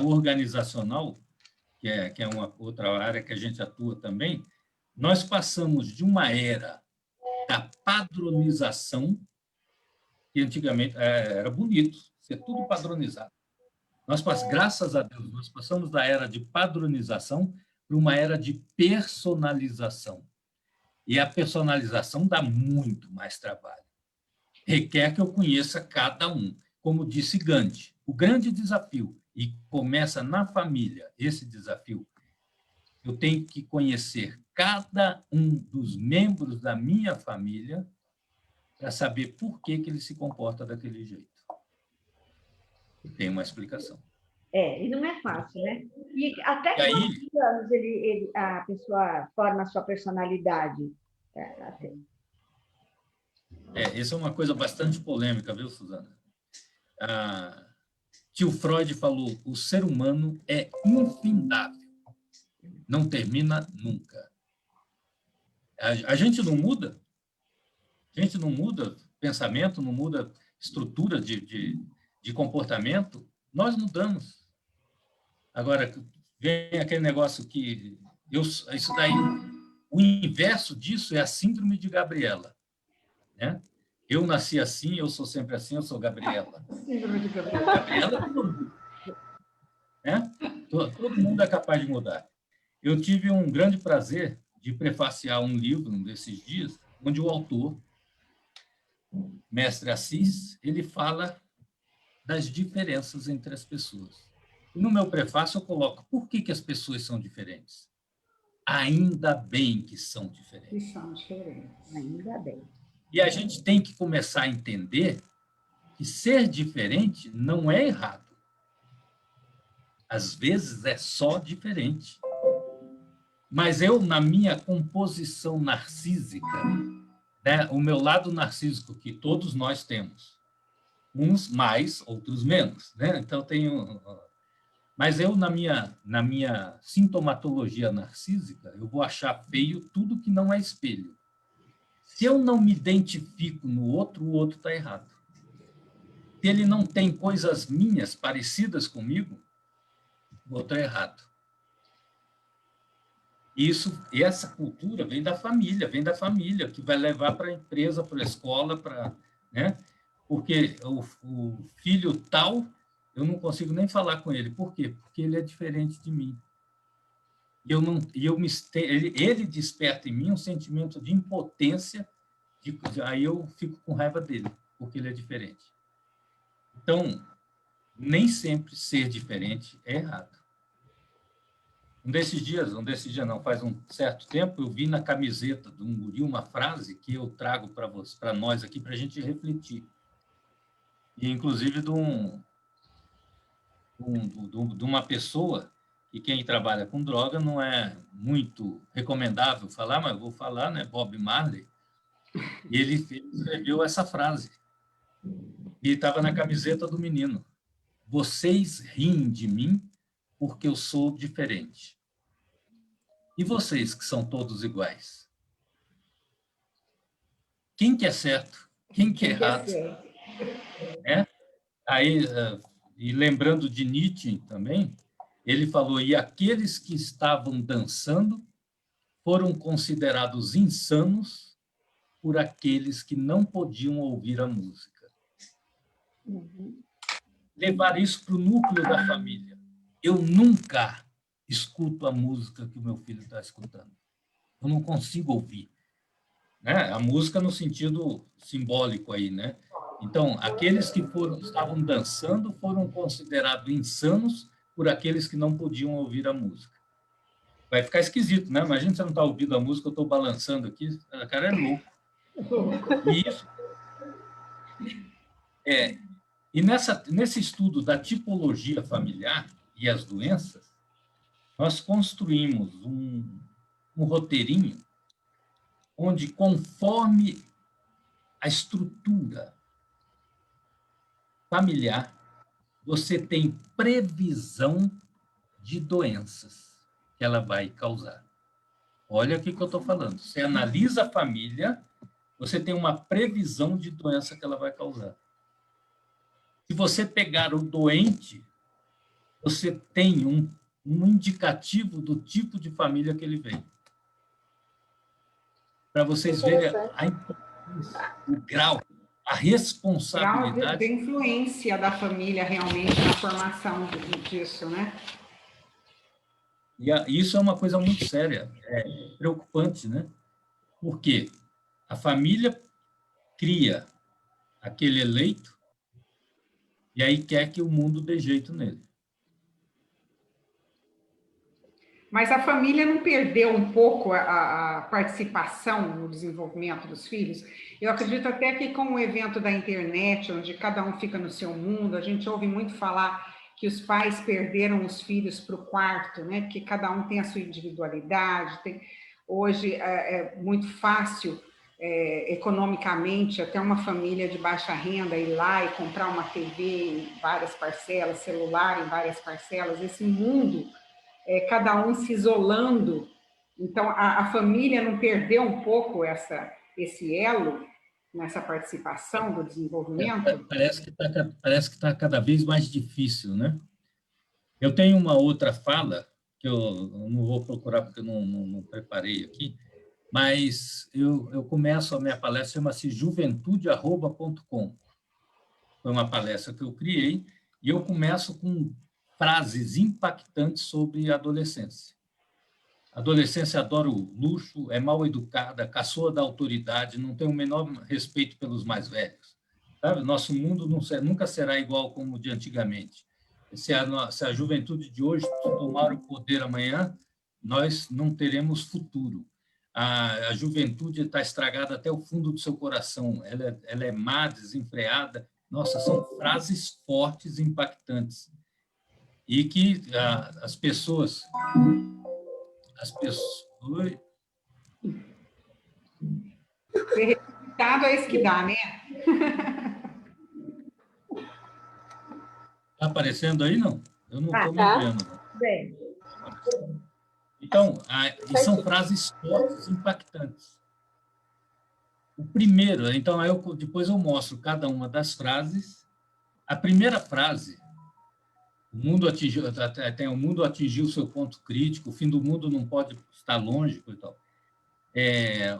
organizacional, que é uma outra área que a gente atua também, nós passamos de uma era da padronização, que antigamente era bonito, ser tudo padronizado. Graças a Deus, nós passamos da era de padronização para uma era de personalização. E a personalização dá muito mais trabalho. Requer que eu conheça cada um. Como disse Gandhi, o grande desafio, e começa na família, esse desafio, eu tenho que conhecer cada um dos membros da minha família para saber por que ele se comporta daquele jeito. E tem uma explicação. E não é fácil, né? E até quantos anos a pessoa forma a sua personalidade? Essa é uma coisa bastante polêmica, viu, Suzana? Tio Freud falou, o ser humano é infindável, não termina nunca. A gente não muda, pensamento, não muda estrutura de comportamento, nós mudamos. Agora, vem aquele negócio que... isso daí, o inverso disso é a síndrome de Gabriela. Né? Eu nasci assim, eu sou sempre assim, eu sou Gabriela. Síndrome de Gabriela. Gabriela é todo mundo. Né? Todo mundo é capaz de mudar. Eu tive um grande prazer de prefaciar um livro desses dias, onde o autor, Mestre Assis, ele fala das diferenças entre as pessoas. E no meu prefácio eu coloco por que as pessoas são diferentes. Ainda bem que são diferentes. Que são diferentes. Ainda bem. E a gente tem que começar a entender que ser diferente não é errado. Às vezes é só diferente. Mas eu, na minha composição narcísica, né, o meu lado narcísico, que todos nós temos, uns mais, outros menos. Né? Então, mas eu, na minha sintomatologia narcísica, eu vou achar feio tudo que não é espelho. Se eu não me identifico no outro, o outro está errado. Se ele não tem coisas minhas parecidas comigo, o outro é errado. E essa cultura vem da família, que vai levar para a empresa, para a escola, né? Porque o filho tal, eu não consigo nem falar com ele. Por quê? Porque ele é diferente de mim. Ele desperta em mim um sentimento de impotência, aí eu fico com raiva dele, porque ele é diferente. Então, nem sempre ser diferente é errado. Um desses dias não, faz um certo tempo, eu vi na camiseta de um guri uma frase que eu trago para nós aqui, para a gente refletir. E, inclusive, de uma pessoa que quem trabalha com droga não é muito recomendável falar, mas eu vou falar, né? Bob Marley. E ele escreveu essa frase. E estava na camiseta do menino. Vocês riem de mim porque eu sou diferente. E vocês, que são todos iguais? Quem que é certo? Quem que é errado? É? Aí, e lembrando de Nietzsche também, ele falou, e aqueles que estavam dançando foram considerados insanos por aqueles que não podiam ouvir a música. Levar isso para o núcleo da família. Eu nunca escuto a música que o meu filho está escutando. Eu não consigo ouvir. Né? A música no sentido simbólico aí, né? Então, aqueles que estavam dançando foram considerados insanos por aqueles que não podiam ouvir a música. Vai ficar esquisito, né? Imagina você não está ouvindo a música, eu estou balançando aqui, o cara é louco. E isso e nesse estudo da tipologia familiar e as doenças, nós construímos um roteirinho onde, conforme a estrutura familiar, você tem previsão de doenças que ela vai causar. Olha o que eu estou falando. Você analisa a família, você tem uma previsão de doença que ela vai causar. Se você pegar o doente, você tem um indicativo do tipo de família que ele vem. Para vocês verem a importância, o grau, a responsabilidade. Da influência da família realmente na formação disso, né? E isso é uma coisa muito séria, preocupante, né? Porque a família cria aquele eleito e aí quer que o mundo dê jeito nele. Mas a família não perdeu um pouco a participação no desenvolvimento dos filhos? Eu acredito até que com o evento da internet, onde cada um fica no seu mundo, a gente ouve muito falar que os pais perderam os filhos para o quarto, né? Que cada um tem a sua individualidade. Hoje é muito fácil, economicamente, até uma família de baixa renda ir lá e comprar uma TV em várias parcelas, celular em várias parcelas. Esse mundo... cada um se isolando. Então, a família não perdeu um pouco esse elo nessa participação do desenvolvimento? Parece que tá cada vez mais difícil, né? Eu tenho uma outra fala, que eu não vou procurar porque eu não preparei aqui, mas eu começo a minha palestra, chama-se juventude@.com. Foi uma palestra que eu criei, e eu começo com frases impactantes sobre a adolescência. A adolescência adora o luxo, é mal educada, caçoa da autoridade, não tem o menor respeito pelos mais velhos. Sabe? Nosso mundo nunca será igual como o de antigamente. Se a juventude de hoje tomar o poder amanhã, nós não teremos futuro. A juventude está estragada até o fundo do seu coração, ela é má, desenfreada. Nossa, são frases fortes, impactantes. E que as pessoas... Oi? Ser respeitado é isso que dá, né? Está aparecendo aí, não? Eu não estou me vendo. Bem. Então, são frases fortes, impactantes. O primeiro, então, depois eu mostro cada uma das frases. A primeira frase, o mundo atingiu seu ponto crítico, o fim do mundo não pode estar longe, e tal.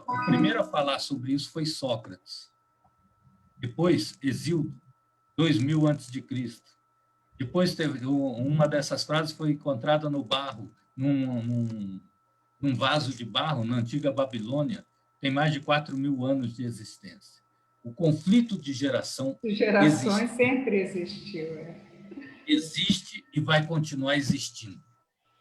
O primeiro a falar sobre isso foi Sócrates. Depois, Hesíodo, 2000 a.C. Depois, uma dessas frases foi encontrada no barro, num vaso de barro, na antiga Babilônia, tem mais de 4.000 anos de existência. O conflito de geração Gerações sempre existiu. Existe e vai continuar existindo.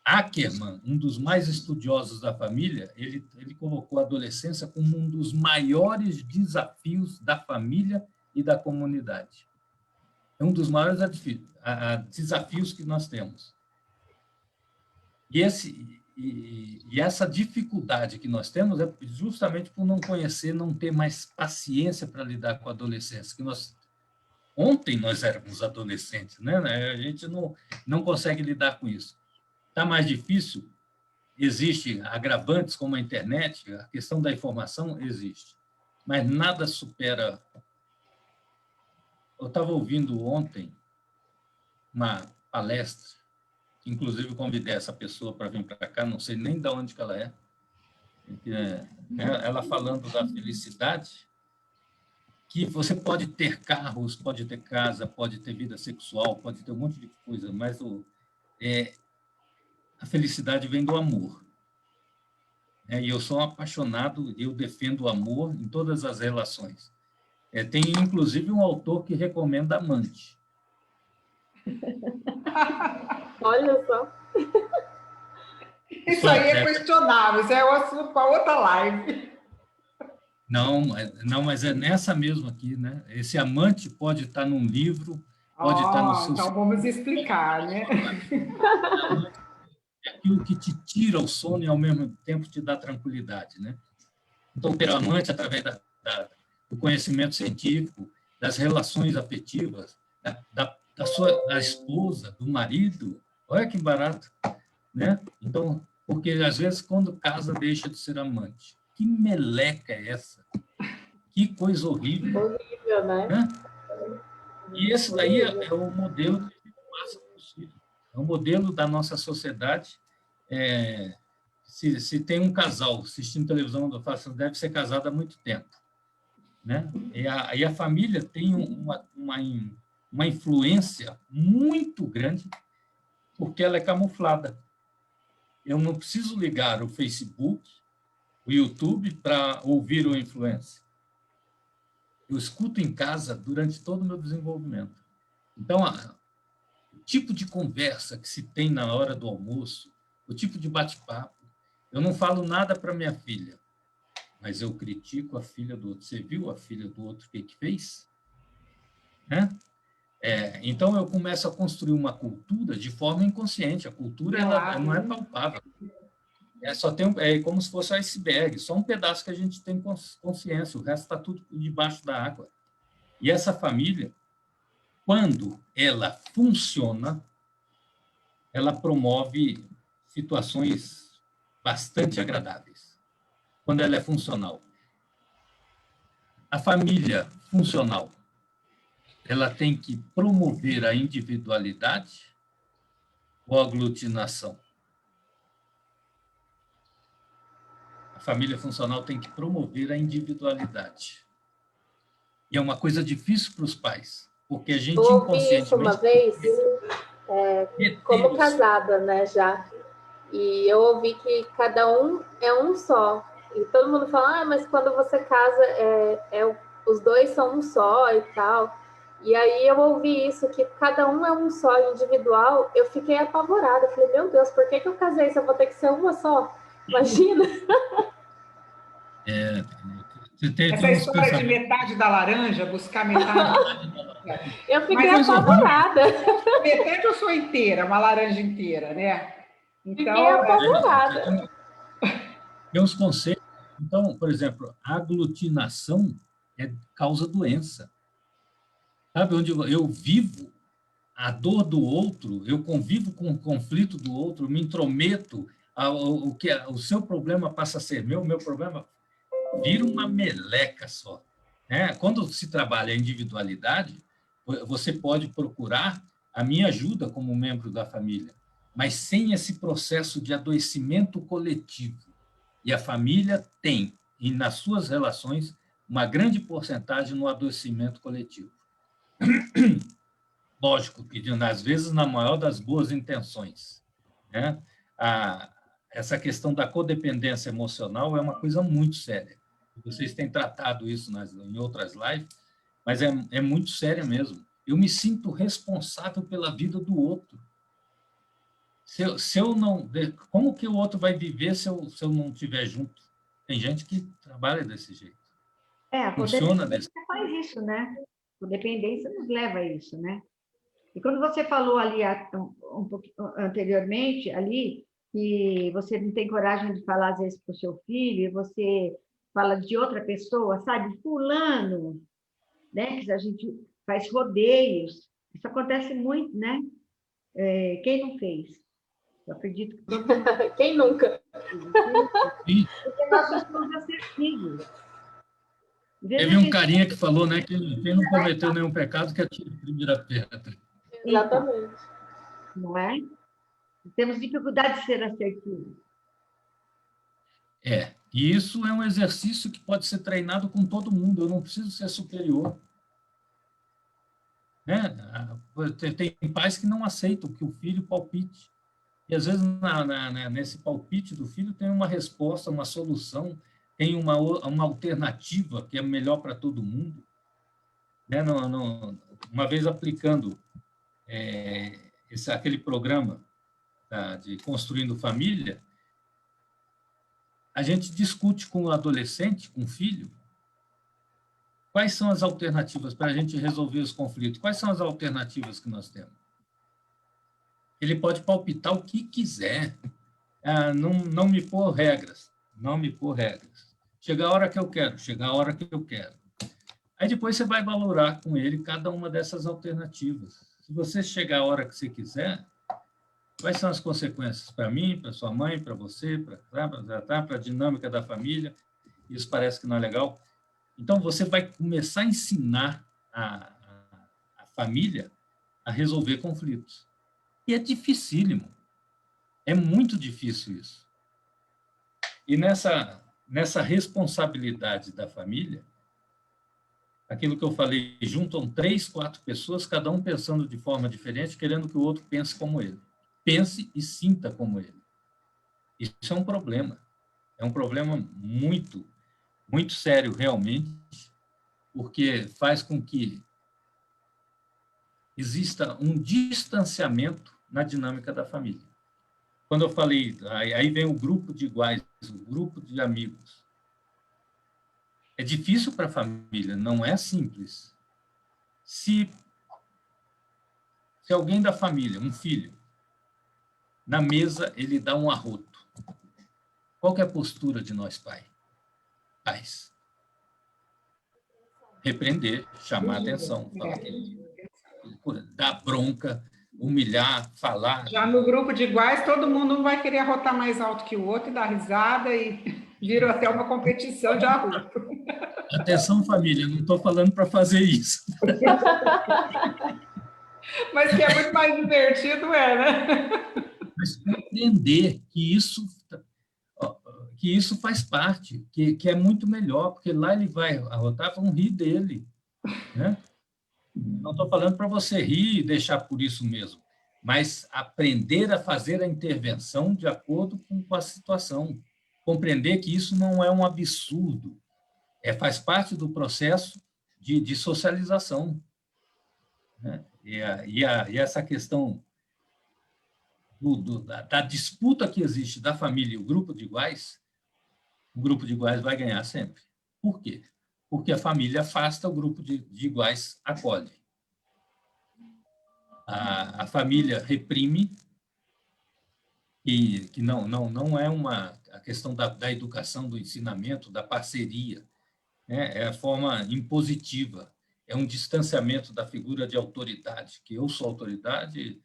Ackermann, um dos mais estudiosos da família, ele colocou a adolescência como um dos maiores desafios da família e da comunidade. É um dos maiores desafios que nós temos. E essa dificuldade que nós temos é justamente por não conhecer, não ter mais paciência para lidar com a adolescência. Ontem nós éramos adolescentes, né? A gente não consegue lidar com isso. Está mais difícil? Existe agravantes como a internet, a questão da informação existe, mas nada supera. Eu estava ouvindo ontem uma palestra, inclusive convidei essa pessoa para vir para cá, não sei nem de onde que ela é. Ela falando da felicidade, que você pode ter carros, pode ter casa, pode ter vida sexual, pode ter um monte de coisa, mas a felicidade vem do amor. E eu sou um apaixonado, eu defendo o amor em todas as relações. Tem, inclusive, um autor que recomenda amante. Olha só. Isso aí é questionável, isso é o assunto para outra live. Não, mas é nessa mesmo aqui, né? Esse amante pode estar num livro, pode estar no seu... Então vamos explicar, né? É aquilo que te tira o sono e, ao mesmo tempo, te dá tranquilidade, né? Então, ter amante através do conhecimento científico, das relações afetivas, da esposa, do marido, olha que barato, né? Então, porque, às vezes, quando casa, deixa de ser amante. Que meleca é essa? Que coisa horrível. Horrível, né? E esse daí é o modelo que a gente passa para os filhos. É o modelo da nossa sociedade. Se tem um casal assistindo televisão, eu faço, deve ser casado há muito tempo, né? E a família tem uma influência muito grande, porque ela é camuflada. Eu não preciso ligar o Facebook, o YouTube, para ouvir o influencer. Eu escuto em casa durante todo o meu desenvolvimento. Então, o tipo de conversa que se tem na hora do almoço, o tipo de bate-papo, eu não falo nada para minha filha, mas eu critico a filha do outro. Você viu a filha do outro o que fez? Né? Então, eu começo a construir uma cultura de forma inconsciente. A cultura ela não é palpável. É como se fosse um iceberg, só um pedaço que a gente tem consciência, o resto está tudo debaixo da água. E essa família, quando ela funciona, ela promove situações bastante agradáveis, quando ela é funcional. A família funcional, ela tem que promover a individualidade ou a aglutinação? A família funcional tem que promover a individualidade. E é uma coisa difícil para os pais, porque a gente inconscientemente... Eu ouvi isso uma vez, como casada, né, já. E eu ouvi que cada um é um só. E todo mundo fala, mas quando você casa, os dois são um só e tal. E aí eu ouvi isso, que cada um é um só, individual. Eu fiquei apavorada. Falei, meu Deus, por que eu casei se eu vou ter que ser uma só? Imagina! Essa história de metade da laranja, buscar metade... Eu fiquei apavorada. Metade eu sou inteira, uma laranja inteira, né? Então, fiquei apavorada. Tem uns conceitos. Então, por exemplo, a aglutinação causa doença. Sabe, onde eu vivo a dor do outro, eu convivo com o conflito do outro, me intrometo, o seu problema passa a ser meu problema vira uma meleca só. Né? Quando se trabalha a individualidade, você pode procurar a minha ajuda como membro da família, mas sem esse processo de adoecimento coletivo. E a família tem, e nas suas relações, uma grande porcentagem no adoecimento coletivo. Lógico que, às vezes, na maior das boas intenções. Né? Essa questão da codependência emocional é uma coisa muito séria. Vocês têm tratado isso em outras lives, mas é muito séria mesmo. Eu me sinto responsável pela vida do outro. Se eu não, como que o outro vai viver se eu não estiver junto? Tem gente que trabalha desse jeito. A Funciona codependência faz isso, né? A codependência nos leva a isso, né? E quando você falou ali um pouquinho anteriormente, ali, que você não tem coragem de falar, às vezes, para o seu filho, e você fala de outra pessoa, sabe? Fulano, né? Que a gente faz rodeios. Isso acontece muito, né? Quem não fez? Eu acredito que todo mundo... Quem nunca? Porque nós somos assertivos. Teve um carinha que falou, né, que quem não cometeu nenhum pecado que atire a primeira pedra. Exatamente. Não é? Temos dificuldade de ser assertivos. E isso é um exercício que pode ser treinado com todo mundo. Eu não preciso ser superior. Né? Tem pais que não aceitam que o filho palpite. E, às vezes, nesse palpite do filho tem uma resposta, uma solução, tem uma alternativa que é melhor para todo mundo. Né? Uma vez aplicando aquele programa de Construindo Família, a gente discute com o adolescente, com o filho, quais são as alternativas para a gente resolver os conflitos, quais são as alternativas que nós temos. Ele pode palpitar o que quiser, não me pôr regras, não me pôr regras. Chega a hora que eu quero, chega a hora que eu quero. Aí depois você vai valorar com ele cada uma dessas alternativas. Se você chegar a hora que você quiser, quais são as consequências para mim, para sua mãe, para você, para a dinâmica da família? Isso parece que não é legal. Então, você vai começar a ensinar a família a resolver conflitos. E é dificílimo. É muito difícil isso. E nessa responsabilidade da família, aquilo que eu falei, juntam 3, 4 pessoas, cada um pensando de forma diferente, querendo que o outro pense como ele. Pense e sinta como ele. Isso é um problema. É um problema muito, muito sério, realmente, porque faz com que exista um distanciamento na dinâmica da família. Quando eu falei, aí vem o grupo de iguais, o grupo de amigos. É difícil para a família, não é simples. Se alguém da família, um filho, na mesa ele dá um arroto, qual que é a postura de nós pais? Repreender, chamar a atenção, falar, dar bronca, humilhar, falar. Já no grupo de iguais, todo mundo vai querer arrotar mais alto que o outro e dar risada e virou até uma competição de arroto. Atenção, família, não estou falando para fazer isso. Mas que é muito mais divertido, né? Mas compreender que isso faz parte, que é muito melhor, porque lá ele vai arrotar, vão rir dele. Né? Não estou falando para você rir e deixar por isso mesmo, mas aprender a fazer a intervenção de acordo com a situação. Compreender que isso não é um absurdo, faz parte do processo de socialização. Né? E essa questão da disputa que existe da família e o grupo de iguais vai ganhar sempre. Por quê? Porque a família afasta, o grupo de iguais acolhe. A família reprime, e que não é a questão da educação, do ensinamento, da parceria, né? É a forma impositiva, é um distanciamento da figura de autoridade, que eu sou autoridade,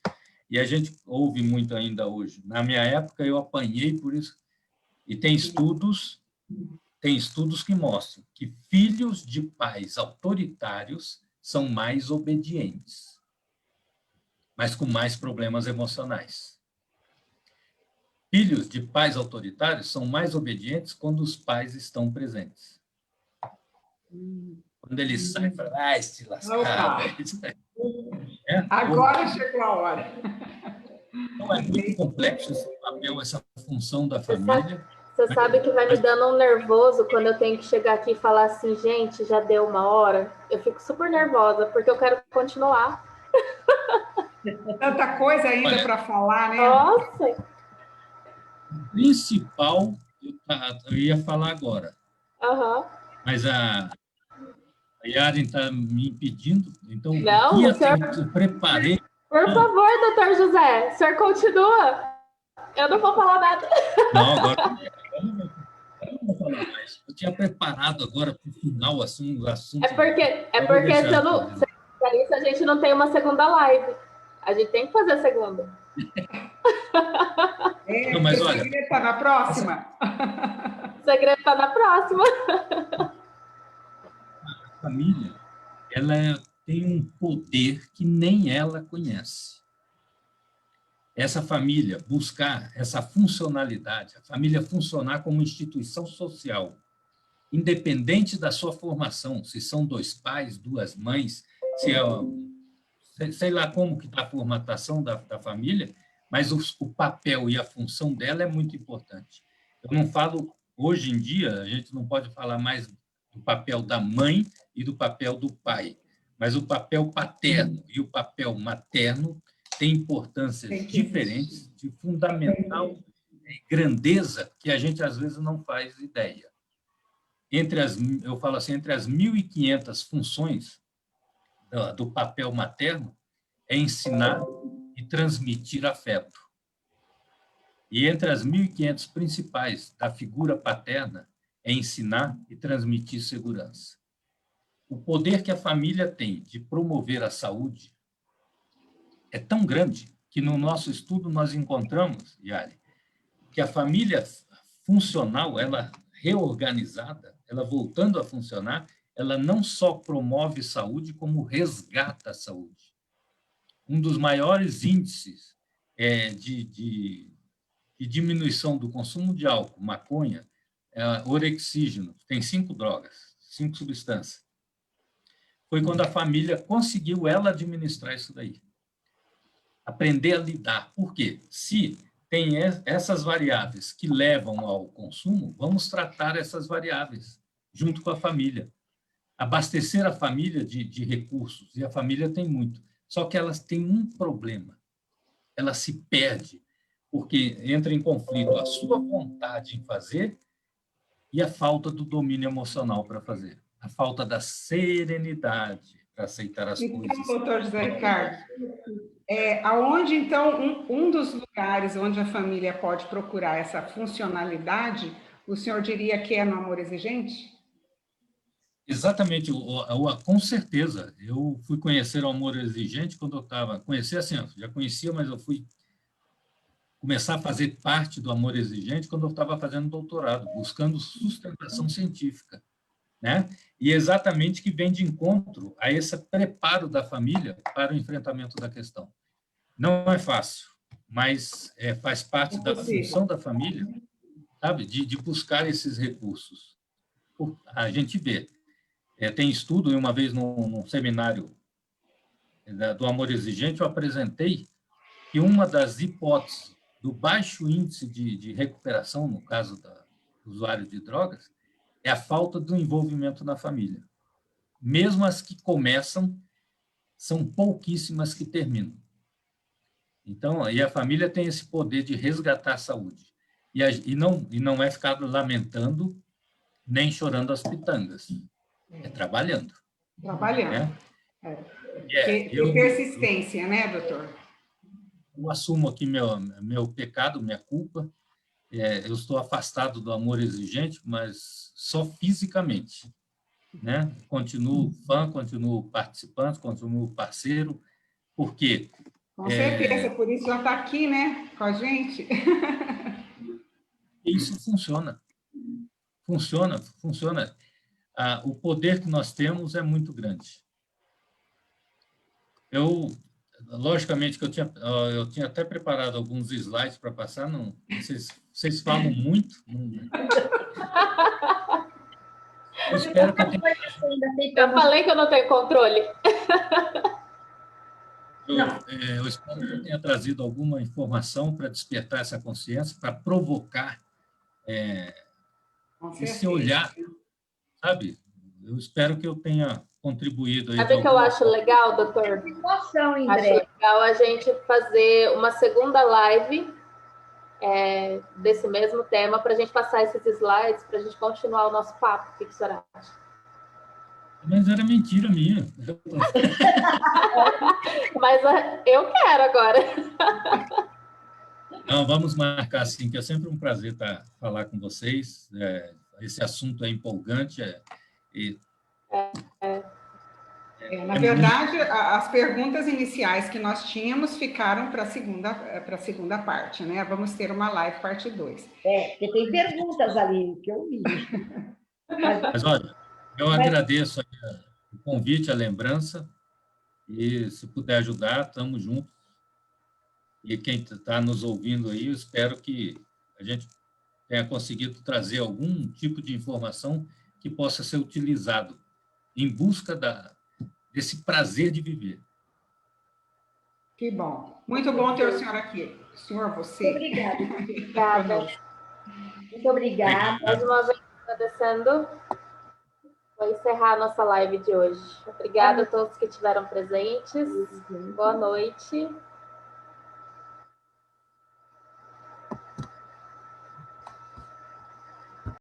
e a gente ouve muito ainda hoje. Na minha época, eu apanhei por isso, e tem estudos tem estudos que mostram que filhos de pais autoritários são mais obedientes, mas com mais problemas emocionais. Filhos de pais autoritários são mais obedientes quando os pais estão presentes. Quando eles saem para lá, se lascar. Agora chegou a hora. Então, é muito complexo esse papel, essa função da família. Você sabe que vai me dando um nervoso quando eu tenho que chegar aqui e falar assim, gente, já deu 1 hora. Eu fico super nervosa, porque eu quero continuar. Tanta coisa ainda para falar, né? Nossa! O principal, eu ia falar agora. Uhum. Mas a Yaren está me impedindo, então não, o que eu preparei... Por favor, doutor José, o senhor continua. Eu não vou falar nada. Não, agora eu não vou falar mais. Eu tinha preparado agora para o final assim, o assunto. É porque se eu não, isso a gente não tem uma segunda live. A gente tem que fazer a segunda. Não, mas olha, o segredo está na próxima. O segredo está na próxima. A família, ela tem um poder que nem ela conhece. Essa família buscar essa funcionalidade, a família funcionar como instituição social, independente da sua formação, se são 2 pais, 2 mães, se é, sei lá como que está a formatação da família, mas o papel e a função dela é muito importante. Eu não falo, hoje em dia, a gente não pode falar mais do papel da mãe e do papel do pai, mas o papel paterno e o papel materno têm importâncias diferentes, de fundamental grandeza, que a gente, às vezes, não faz ideia. Eu falo assim, entre as 1.500 funções do papel materno, é ensinar e transmitir afeto. E entre as 1.500 principais da figura paterna, é ensinar e transmitir segurança. O poder que a família tem de promover a saúde é tão grande que no nosso estudo nós encontramos, Yari, que a família funcional, ela reorganizada, ela voltando a funcionar, ela não só promove saúde, como resgata a saúde. Um dos maiores índices de diminuição do consumo de álcool, maconha, orexígeno, tem 5 drogas, 5 substâncias. Foi quando a família conseguiu ela administrar isso daí. Aprender a lidar. Por quê? Se tem essas variáveis que levam ao consumo, vamos tratar essas variáveis junto com a família. Abastecer a família de recursos, e a família tem muito. Só que elas têm um problema. Ela se perde, porque entra em conflito a sua vontade em fazer e a falta do domínio emocional para fazer. A falta da serenidade para aceitar as coisas. Então, doutor José Ricardo, aonde, então, um dos lugares onde a família pode procurar essa funcionalidade, o senhor diria que é no amor exigente? Exatamente, com certeza. Eu fui conhecer o amor exigente quando eu estava... Conhecer assim, já conhecia, mas eu fui começar a fazer parte do amor exigente quando eu estava fazendo doutorado, buscando sustentação científica, né? E exatamente que vem de encontro a esse preparo da família para o enfrentamento da questão. Não é fácil, mas faz parte da função da família, sabe, de buscar esses recursos. A gente vê, tem estudo, e uma vez num seminário do amor exigente, eu apresentei que uma das hipóteses do baixo índice de recuperação, no caso do usuário de drogas, é a falta do envolvimento na família. Mesmo as que começam, são pouquíssimas que terminam. Então, e a família tem esse poder de resgatar a saúde. E não é ficar lamentando, nem chorando as pitangas. É trabalhando. Trabalhando. E persistência, né, doutor? Eu assumo aqui meu pecado, minha culpa. Eu estou afastado do amor exigente, mas só fisicamente, né? Continuo fã, continuo participante, continuo parceiro, porque... Com certeza, por isso já está aqui, né, com a gente. Isso funciona. funciona, funciona. O poder que nós temos é muito grande. Logicamente que eu tinha até preparado alguns slides para passar, não, vocês falam muito. Eu espero que eu tenha... Eu falei que eu não tenho controle. Eu espero que eu tenha trazido alguma informação para despertar essa consciência, para provocar esse olhar, sabe? Eu espero que eu tenha contribuído. Sabe o que eu acho legal, doutor? Situação em Acho breve. legal a gente fazer uma segunda live desse mesmo tema, para a gente passar esses slides, para a gente continuar o nosso papo. O que a senhora acha? Mas era mentira minha. Mas eu quero agora. Não, vamos marcar sim, que é sempre um prazer falar com vocês. Esse assunto é empolgante. Na verdade, as perguntas iniciais que nós tínhamos ficaram para a segunda parte, né? Vamos ter uma live parte 2. Porque tem perguntas ali que eu vi. Mas olha, eu agradeço o convite, a lembrança, e se puder ajudar, estamos juntos. E quem está nos ouvindo aí, eu espero que a gente tenha conseguido trazer algum tipo de informação que possa ser utilizado em busca desse prazer de viver. Que bom. Muito bom ter o senhor aqui. Senhor, você. Obrigada. Muito obrigada. Mais uma vez, agradecendo. Vou encerrar a nossa live de hoje. Obrigada a todos que estiveram presentes. Boa noite.